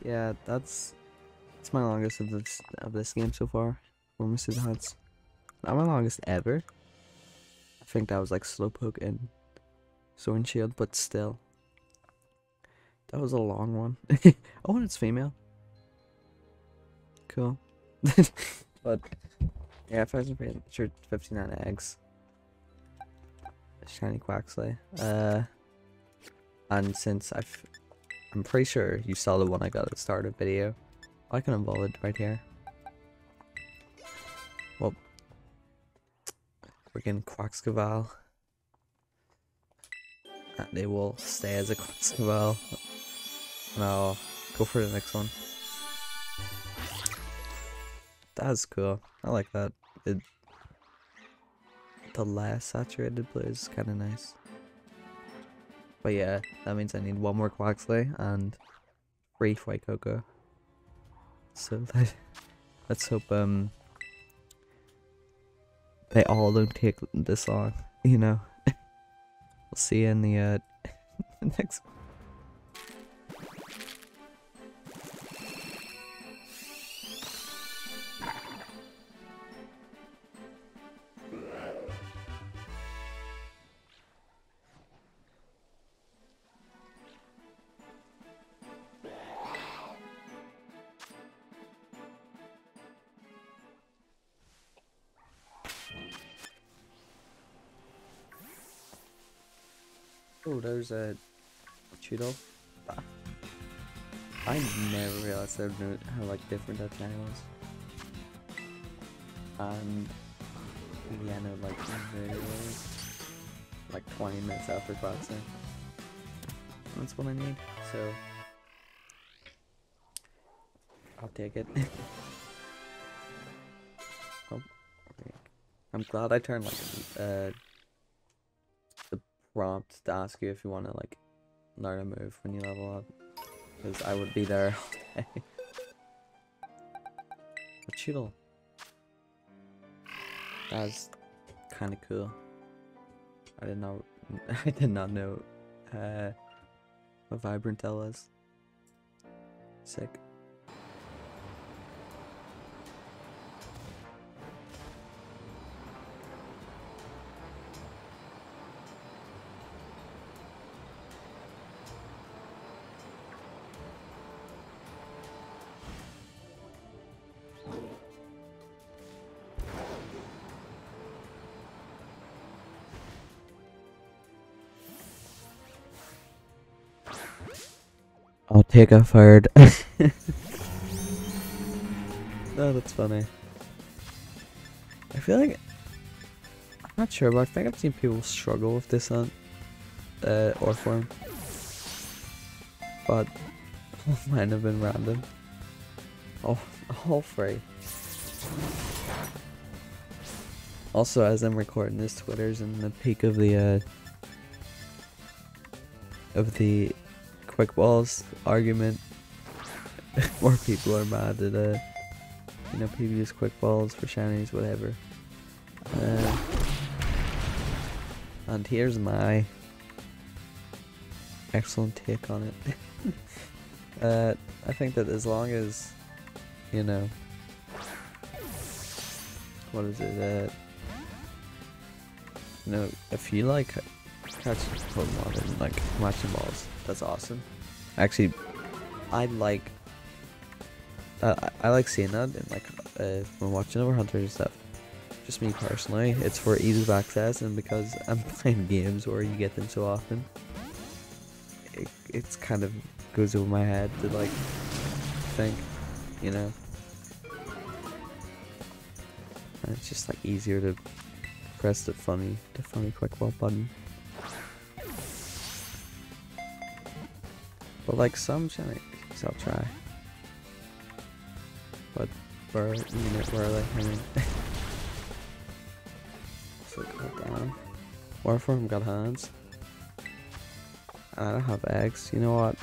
Yeah, that's my longest of this game so far. For Mr. Huts. Not my longest ever. I think that was like Slowpoke and Sword and Shield, but still. That was a long one. Oh, and it's female. Cool. But yeah, 1,359 eggs. Shiny Quaxley. And since I'm pretty sure you saw the one I got at the start of the video, I can evolve it right here. Well, we're getting Quaxcaval. And they will stay as a Quaxcaval. And I'll go for the next one. That's cool. I like that. The less saturated blue is kind of nice. But yeah, that means I need one more Quaxley and 3 White Cocoa. So let's hope they all don't take this long, you know. We'll see you in the next one. Oh, there's a Cheeto. I never realized how like different that guy was. And yeah, no, like literally like 20 minutes after boxing. That's what I need. So I'll take it. Oh, I'm glad I turned like the prompt to ask you if you want to like learn a move when you level up, because I would be there all day. But Cheetle. That's kind of cool. I did not know what Vibrant was. Sick. I'll take a third. No, that's funny. I feel like I'm not sure, but I think I've seen people struggle with this on Orpform. But mine have been random. Oh, all free. Also, as I'm recording this, Twitter's in the peak of the quick balls argument, where people are mad at you know, people use quick balls for shinies, whatever. And here's my excellent take on it. I think that as long as, you know, what is it? You know, if you like catching Pokemon and like matching balls, that's awesome. Actually, I like seeing that in like when watching other hunters and stuff. Just me personally, it's for ease of access, and because I'm playing games where you get them so often, it's kind of goes over my head to like think, you know. And it's just like easier to press the funny quick ball button. But like some shinies I'll try. But for a minute rarely, I mean. So go down. Warform got hands. I don't have eggs. You know what?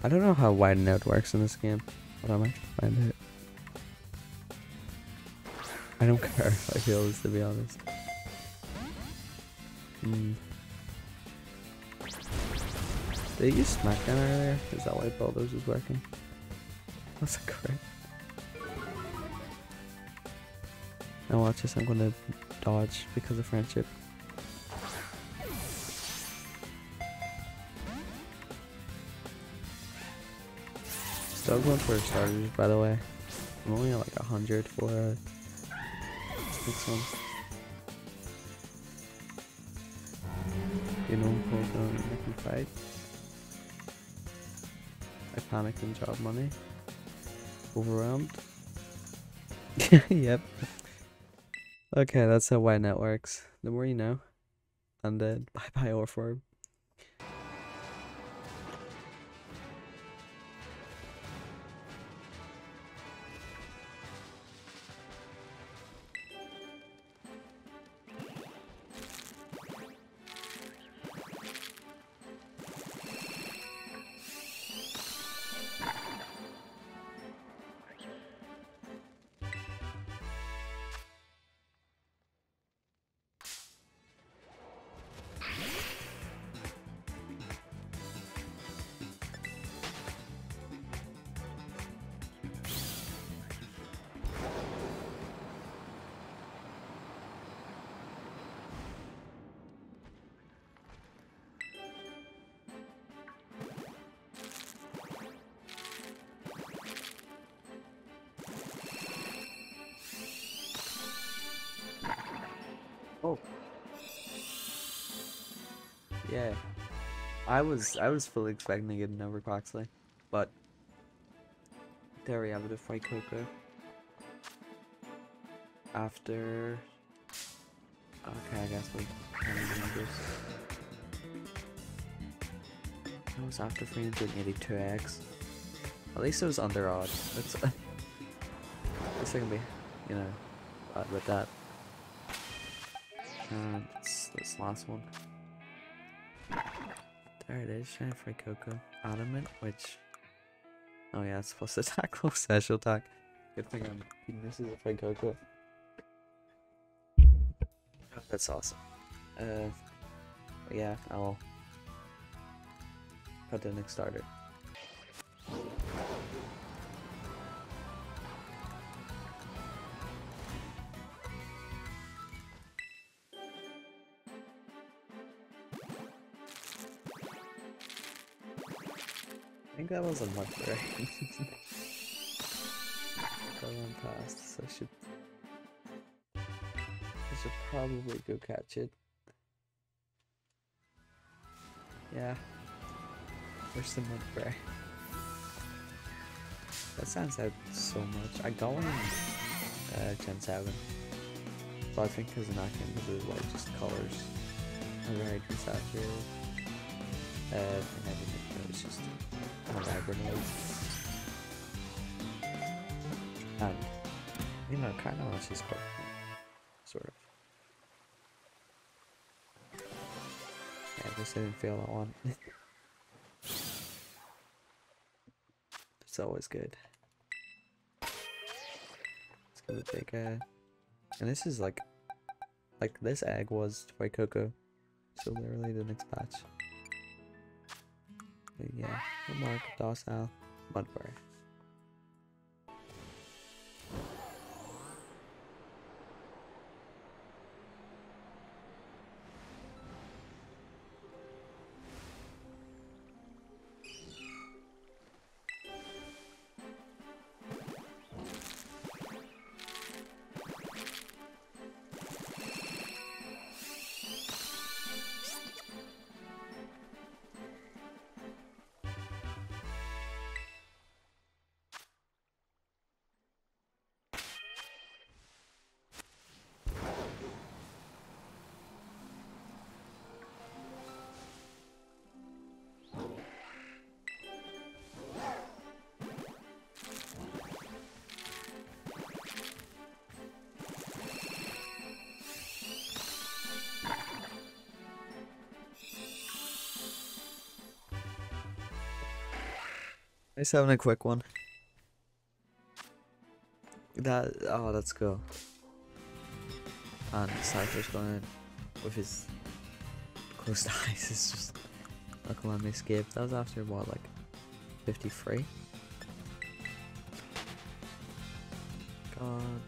I don't know how widen out works in this game, but I might find out. I don't care how he feels, to be honest. Did you use Smackdown earlier? Is that why Bulldoze was working? That's a crit. Now watch this, I'm gonna dodge because of friendship. Still going for starters, by the way. I'm only at like 100 for this next one. You know, hold on, make me fight. I panicked and job money. Overwhelmed. Yep. Okay, that's how YNet works. The more you know. And then bye bye Orform. Oh. Yeah. I was fully expecting to get an over Quaxley, but there we have it, a fight Coco. After okay, I guess we kind of do this. That was after 382x. At least it was under odd. That's at least I can be, you know, odd with that. And this last one. There it is, Shiny Free Coco. Adamant, which... Oh yeah, it's supposed to attack close special attack. Good thing I'm eating this as a Free Coco. That's awesome. But yeah, I'll put the next starter. I think that was a mud break. That one passed, so I should probably go catch it. Yeah. Where's the mud break? That stands out so much. I got one in Gen 7. But I think because in that game, because it was like just colors. Very desaturated. And everything. It was just kind of aggregate. And, you know, kind of actually quite fun. Sort of. Yeah, I guess I didn't feel that one. It's always good. Let's give it a big and this is like this egg was White Cocoa. So literally the next batch. But yeah, Mark, Docile, Mudberry. Nice having a quick one. Oh, let's go. And Cypher's going in with his closed eyes. It's just not gonna let me escape. That was after what, like 53? God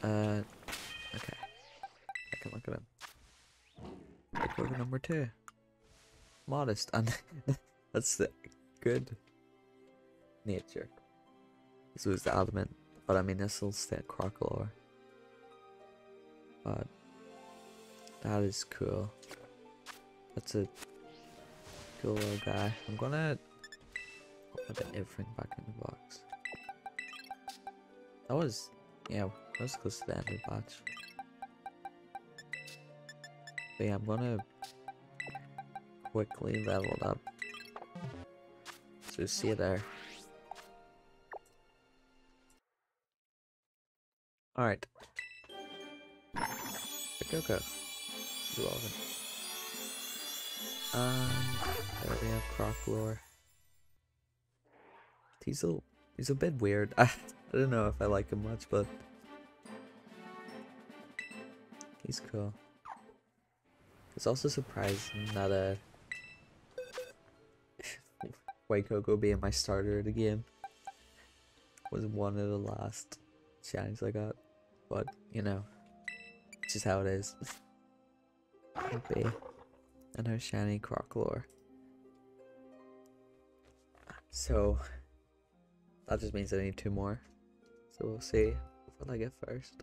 damn. Okay. I can look at him. Like order number 2. Modest, and that's the good nature. This was the element, but I mean this will stay at Crocodile. But that is cool. That's a cool little guy. I'm gonna put everything back in the box. That was, yeah, that was close to the end of the batch. But yeah, I'm gonna quickly level it up. So see you there. Alright. The Coco. You're welcome. There we have Crocodile. He's a bit weird. I don't know if I like him much, but he's cool. It's also surprising that White Coco being my starter of the game was one of the last shinies I got, but you know, it's just how it is. Okay, and our shiny Crocodile. So that just means I need 2 more. So we'll see what I get first.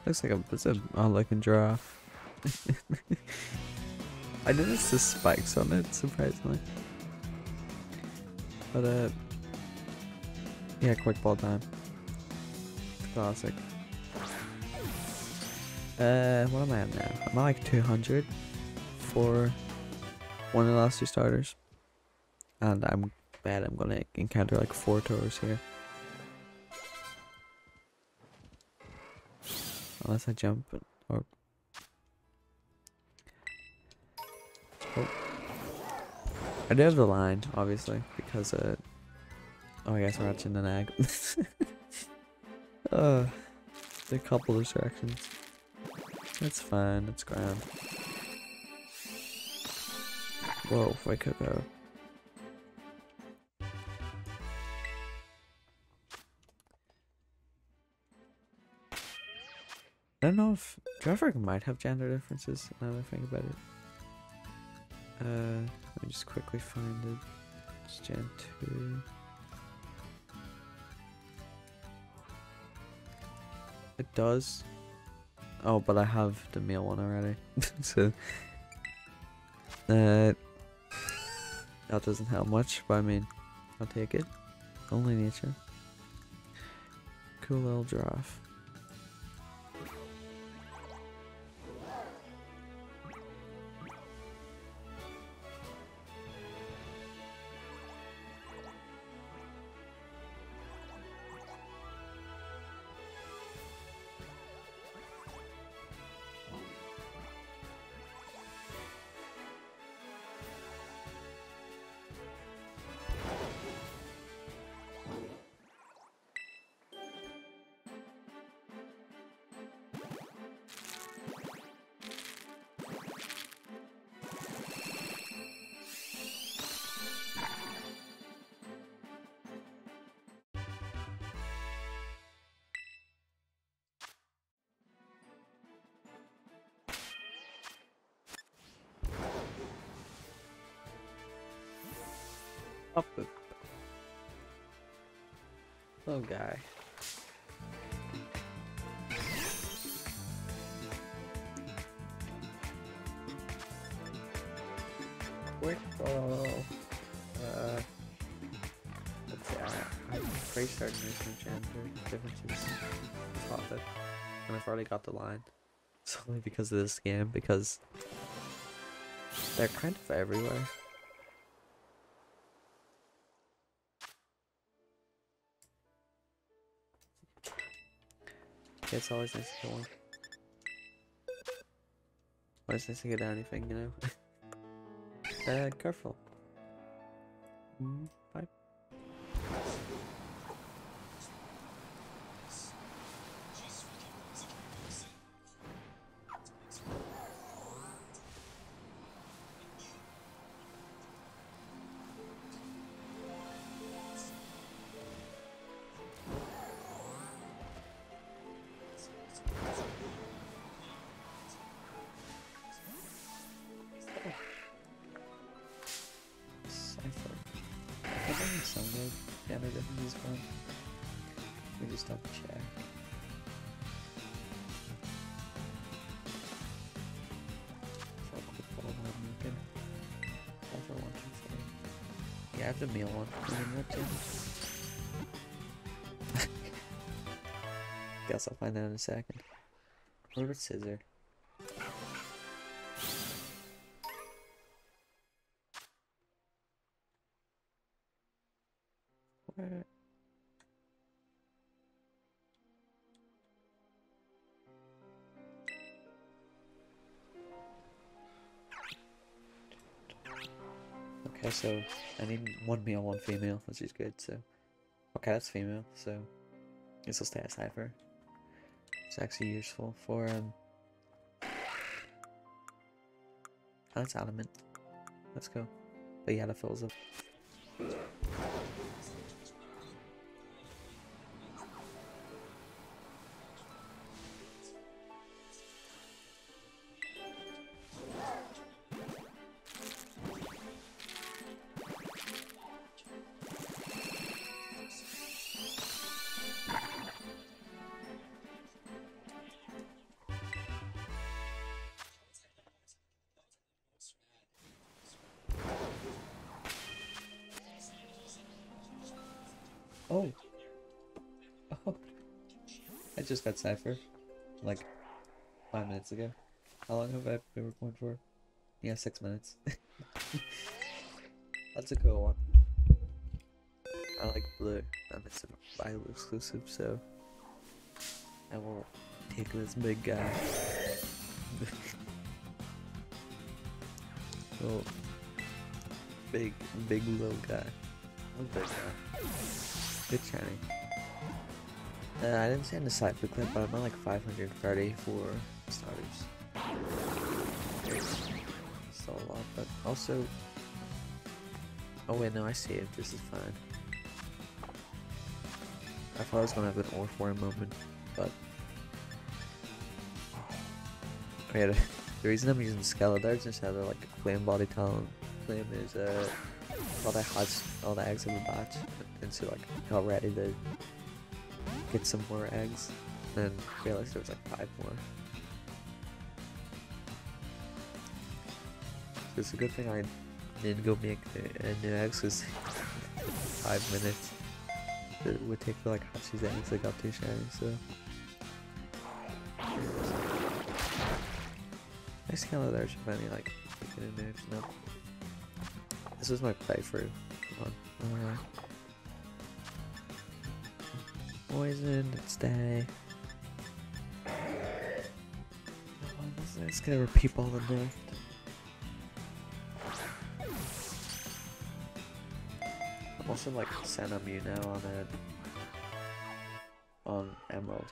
Looks like it's a looking giraffe. I noticed the spikes on it, surprisingly. But yeah, quick ball time. Classic. What am I at now? I'm at like 200 for one of the last 2 starters. And I'm bet I'm gonna encounter like 4 tours here. Unless I jump or oh. I do have the line, obviously, because oh I guess we're hatching an egg. A couple distractions. It's fine, it's grand. Whoa, if I could go. I don't know if Trevor might have gender differences now that I think about it. Let me just quickly find it. It's Gen 2. It does. Oh, but I have the male one already. So that doesn't help much, but I mean, I'll take it. Only nature. Cool little giraffe. Up it. Little guy. Quick ball. Let's see, I'm pretty certain there's no gender differences. Profit. And I've already got the line. It's only because of this game, because they're kind of everywhere. It's always nice to get one. Always nice to get anything, you know? Careful. Bye. I think some good gender differences fun. We just double check. For a quick ball I'm looking. For 1, 2, 3. Yeah, I have the meal one. Guess I'll find out in a second. What about scissor? Where? Okay, so I need 1 male, 1 female, which is good, so. Okay, that's female, so this will stay a cipher. It's actually useful for that's adamant. Let's go. But yeah, that fills up. Oh. Oh. I just got cipher. Like 5 minutes ago. How long have I been recording for? Yeah, 6 minutes. That's a cool one. I like blue. It's a Bible exclusive, so I will take this big guy. Oh, big little guy. Oh, big guy. Good shiny. I didn't say in the cipher clip, but I'm at like 530 for starters. Still a lot, but also. Oh wait, no, I see it. This is fine. I thought I was gonna have an ore for a moment, but okay. The reason I'm using Skeletor is that they're like a flame body talent. Flame is thought I hatched all the eggs in the batch, and so like got ready to get some more eggs, and realized there was like 5 more. So it's a good thing I didn't go make new eggs, because 5 minutes it would take to like hatch these eggs. I got too shiny, so. I Skeletor should finally like get in there. No. This was my playthrough. Come on. Alright. Poison, let's stay. Let's get a repeat ball in there. I'm also like sent you now on Emerald.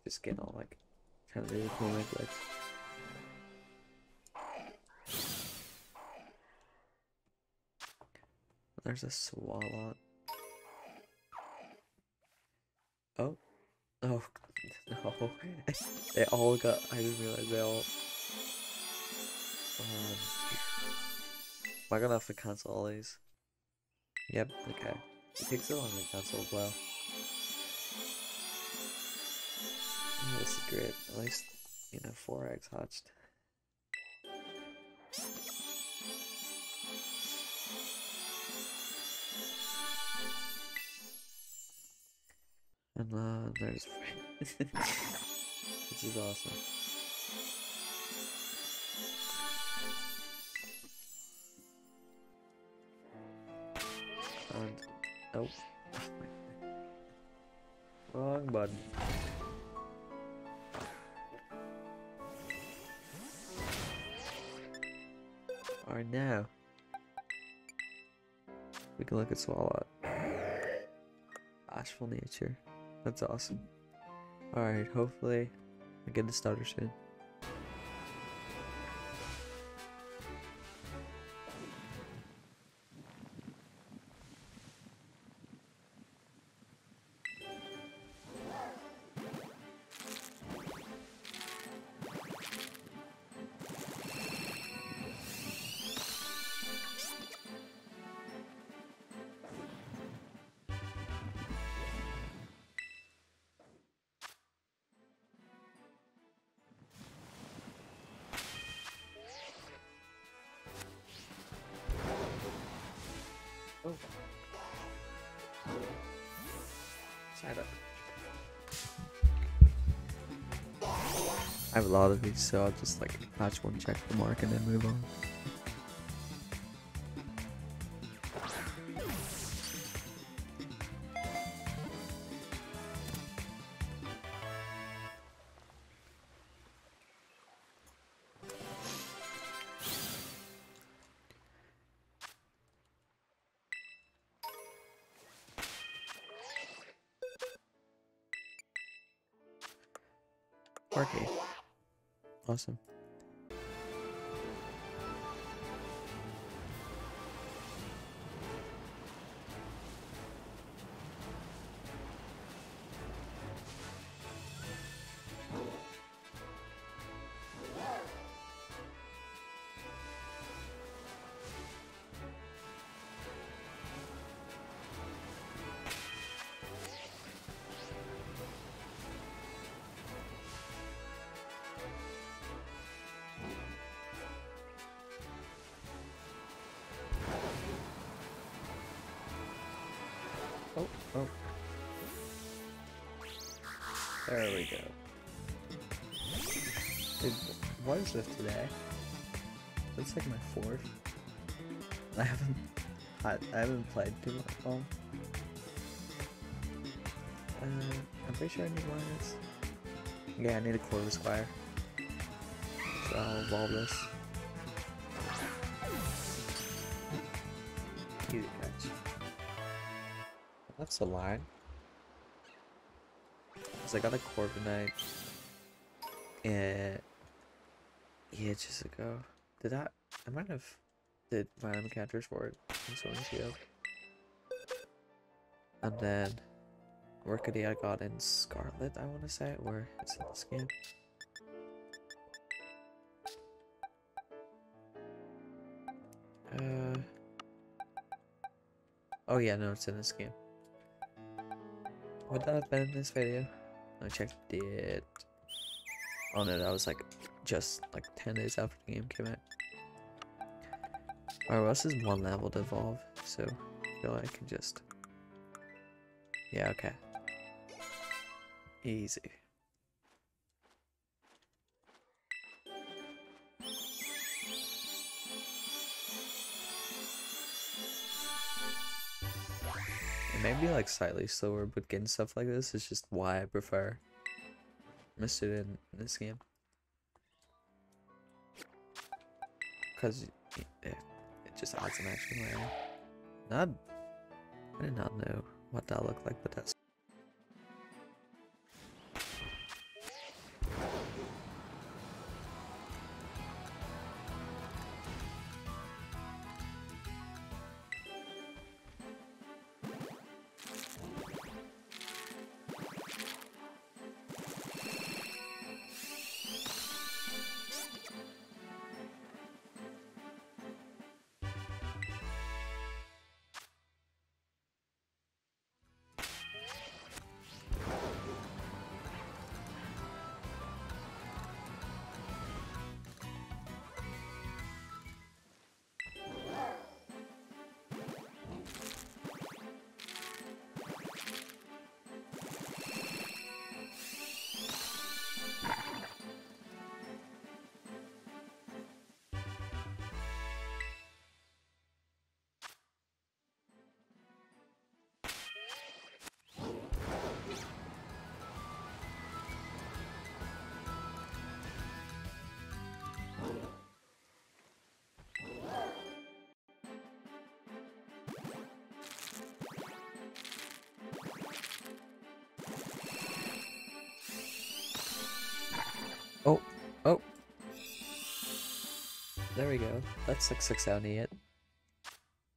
Just getting all like kind of really cool like there's a Swalot. Oh. Oh. No. They all got. I didn't realize they all. Am I gonna have to cancel all these? Yep, okay. It takes a long to cancel as well. Oh, this is great. At least, 4 eggs hatched. And there's which is awesome. And oh, wrong button. Alright, now we can look at Swallow. Bashful nature. That's awesome. Alright, hopefully I get the starter soon. Oh. Side up. I have a lot of these, so I'll just patch one, check the mark, and then move on. Parky. Awesome. Oh, oh. There we go. Dude, what is this today? It's like my 4th. I haven't played too much. Well, I'm pretty sure I need one of this. Yeah, I need a quarter squire. So I'll evolve this. Easy catch. That's a line. Cause I got a Corviknight ages ago. I might have did random encounters for it in Sword and Shield. And then Mercury I got in Scarlet, I wanna say, or it's in this game. Oh yeah, no, it's in this game. Would that have been in this video? I checked it. Oh no, that was just 10 days after the game came out. Alright, well, this is 1 level to evolve, so I feel like I can just... Yeah, okay. Easy. It may be slightly slower, but getting stuff like this is just why I prefer Mr. in this game. Because it just adds an extra layer. I did not know what that looked like, but that's... Oh, oh. There we go. That's like 678.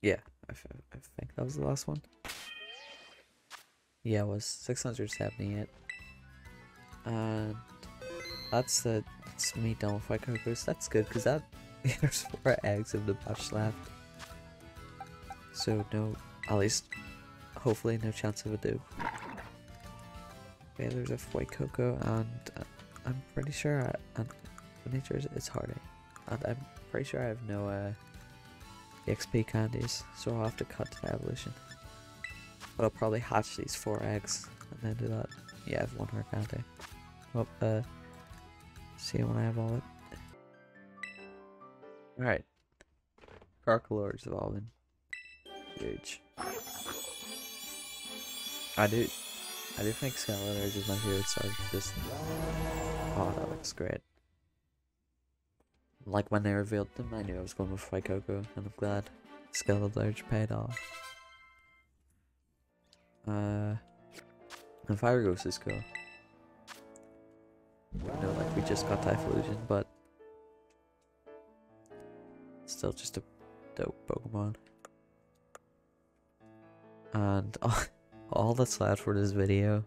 Yeah, I think that was the last one. Yeah, it was 678. And that's me done with my cocos. That's good, because that there's 4 eggs in the batch left. So no, at least, hopefully no chance of a do. Okay, there's a white cocoa, and I'm pretty sure and nature's it's hardy. And I'm pretty sure I have no XP candies, so I'll have to cut to the evolution. But I'll probably hatch these 4 eggs and then do that. Yeah, I have 1 heart candy. Well, see when I have all it. Alright. Crocodile is evolving. Huge. I do think Skeletors is my favorite starter. Just oh, that looks great. Like when they revealed them, I knew I was going with White Cocoa, and I'm glad Skeletors paid off. And Fire Ghost is cool. I know, like we just got Typhlosion, but still just a dope Pokemon. And all that's left for this video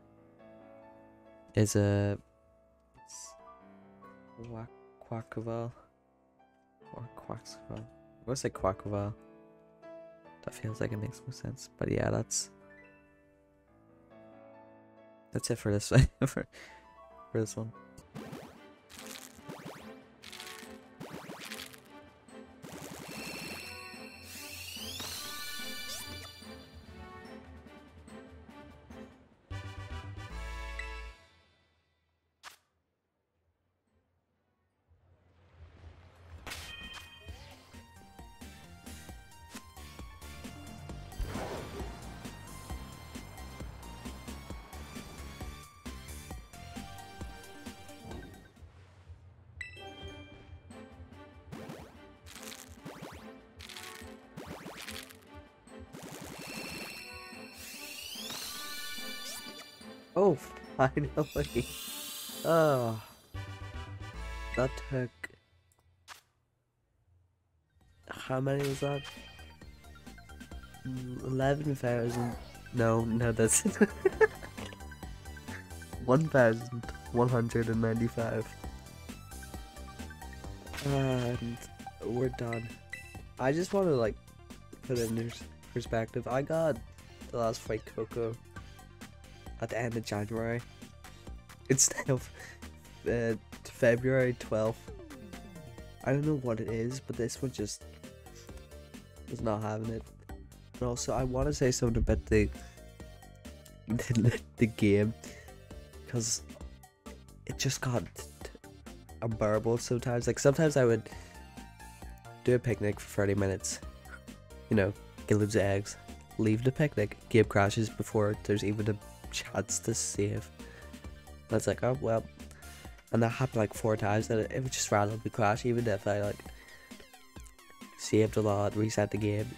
is a Quackable or Quaxable. I'm gonna say Quackable. That feels like it makes more sense. But yeah, that's it for this for this one. Oh, finally! Oh, that took. How many was that? 11,000. No, that's 1,195. And we're done. I just want to like put it in perspective. I got the last White Cocoa at the end of January. It's now February 12th. I don't know what it is, but this one just was not having it. And also, I want to say something about the game, because it just got unbearable sometimes. Like sometimes I would do a picnic for 30 minutes, you know, get loads of eggs, leave the picnic, game crashes before there's even a chance to save. And it's like, oh well. And that happened like 4 times, and it would just randomly crash, even if I like saved a lot, reset the game.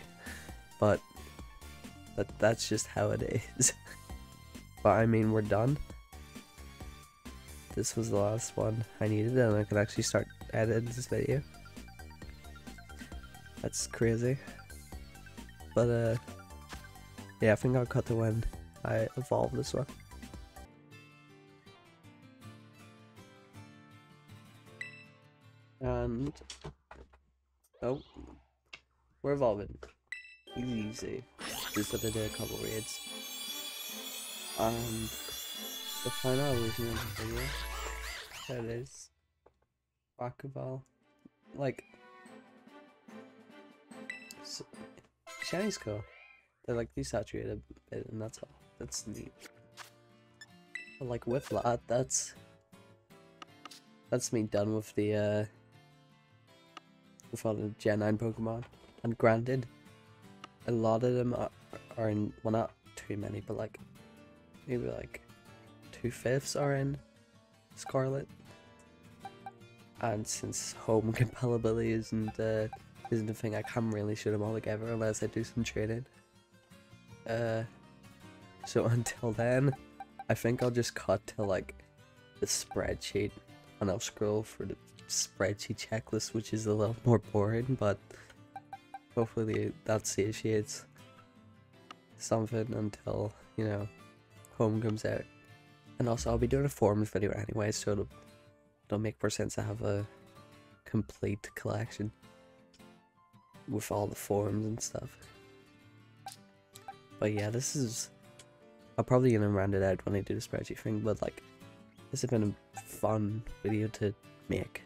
But that's just how it is. But I mean, we're done. This was the last one I needed, and I can actually start editing this video. That's crazy. But yeah, I think I'll cut to when I evolve this one. And oh, we're evolving. Easy. Just have to do a couple raids. The final evolution of the video. There it is. Aquaball. Like, so, shini's cool. They're like desaturated a bit, and that's all. That's neat. But like with that, that's me done with the with all the Gen 9 Pokemon. And granted, a lot of them are in, well, not too many, but like maybe like 2/5 are in Scarlet. And since home compatibility isn't a thing, I can't really shoot them all together unless I do some trading. So until then, I think I'll just cut to like the spreadsheet and I'll scroll for the spreadsheet checklist, which is a little more boring, but hopefully that satiates something until, you know, home comes out. And also I'll be doing a forums video anyway, so it'll make more sense to have a complete collection with all the forums and stuff. But yeah, I'll probably gonna round it out when I do the spreadsheet thing, but like, this has been a fun video to make,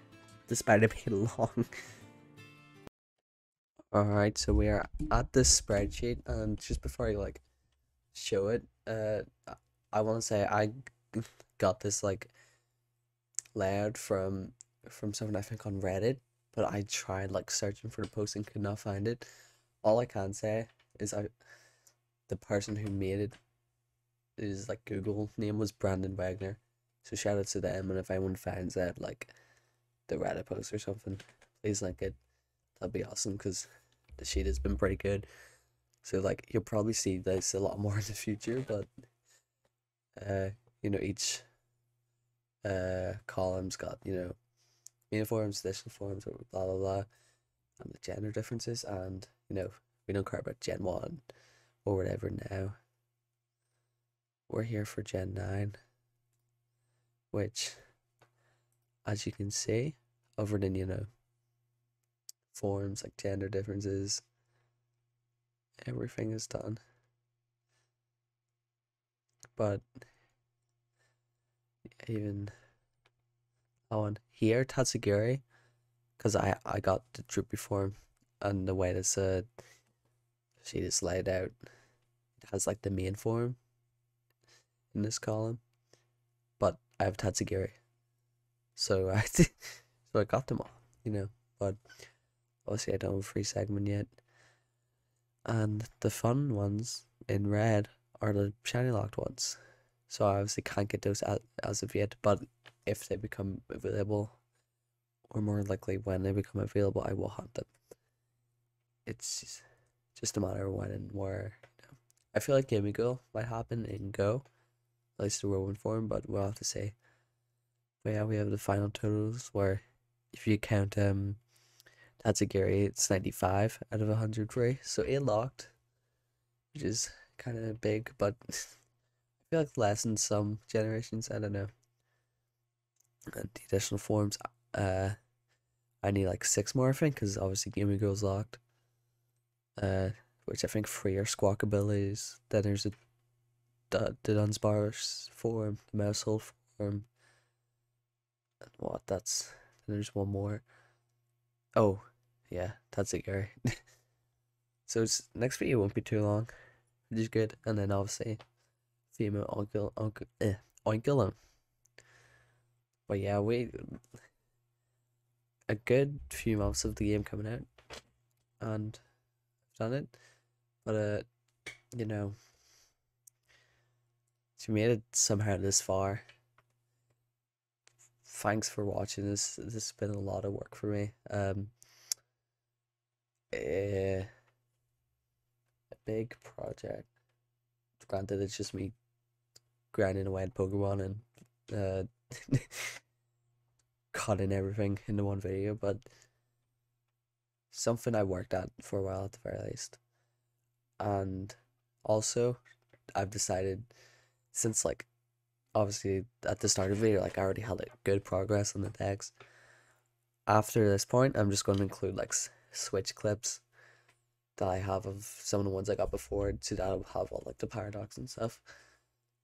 despite it being long. Alright, so we are at this spreadsheet, and just before I like show it, I want to say I got this like layout from someone I think on Reddit, but I tried like searching for the post and could not find it. All I can say is the person who made it is like Google name was Brandon Wagner, so shout out to them, and if anyone finds that like the Reddit post or something, please link it. That'd be awesome, because the sheet has been pretty good. So like, you'll probably see this a lot more in the future, but you know, each column's got, you know, main forms, additional forms, or blah blah blah, and the gender differences, and you know, we don't care about Gen 1 or whatever now. We're here for Gen 9, which, as you can see, other than, you know, forms like gender differences, everything is done. But even on here, Tatsugiri, because I got the droopy form, and the way this sheet is laid out, it has like the main form in this column, but I have Tatsugiri, so I got them all, you know. But obviously I don't have a free segment yet, and the fun ones in red are the shiny locked ones, so I obviously can't get those as of yet, but if they become available, or more likely when they become available, I will hunt them. It's just a matter of when and where, you know. I feel like Gimme Girl might happen in Go, at least the Rowan form, but we'll have to see. But yeah, we have the final totals, where if you count Tatsugiri, it's 95 out of 100 free, so 8 locked, which is kind of big, but I feel like less in some generations, I don't know. And the additional forms, I need like 6 more, I think, because obviously Gimme Girl's locked, which I think 3 are squawk abilities. Then there's the Dunsparce form, the Mousehole form, and then there's one more. Oh yeah, that's it, Gary. So next video won't be too long, which is good. And then obviously female Oinkulum. But yeah, a good few months of the game coming out, and I've done it. But you know, if you made it somehow this far, thanks for watching. This has been a lot of work for me. A big project. Granted, it's just me grinding away at Pokemon and cutting everything into one video, but something I worked at for a while at the very least. And also, I've decided, since like obviously at the start of the video, like I already had like good progress on the decks. After this point, I'm just going to include like Switch clips that I have of some of the ones I got before, so that I'll have all like the paradox and stuff.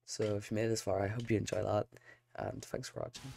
So if you made it this far, I hope you enjoy that, and thanks for watching.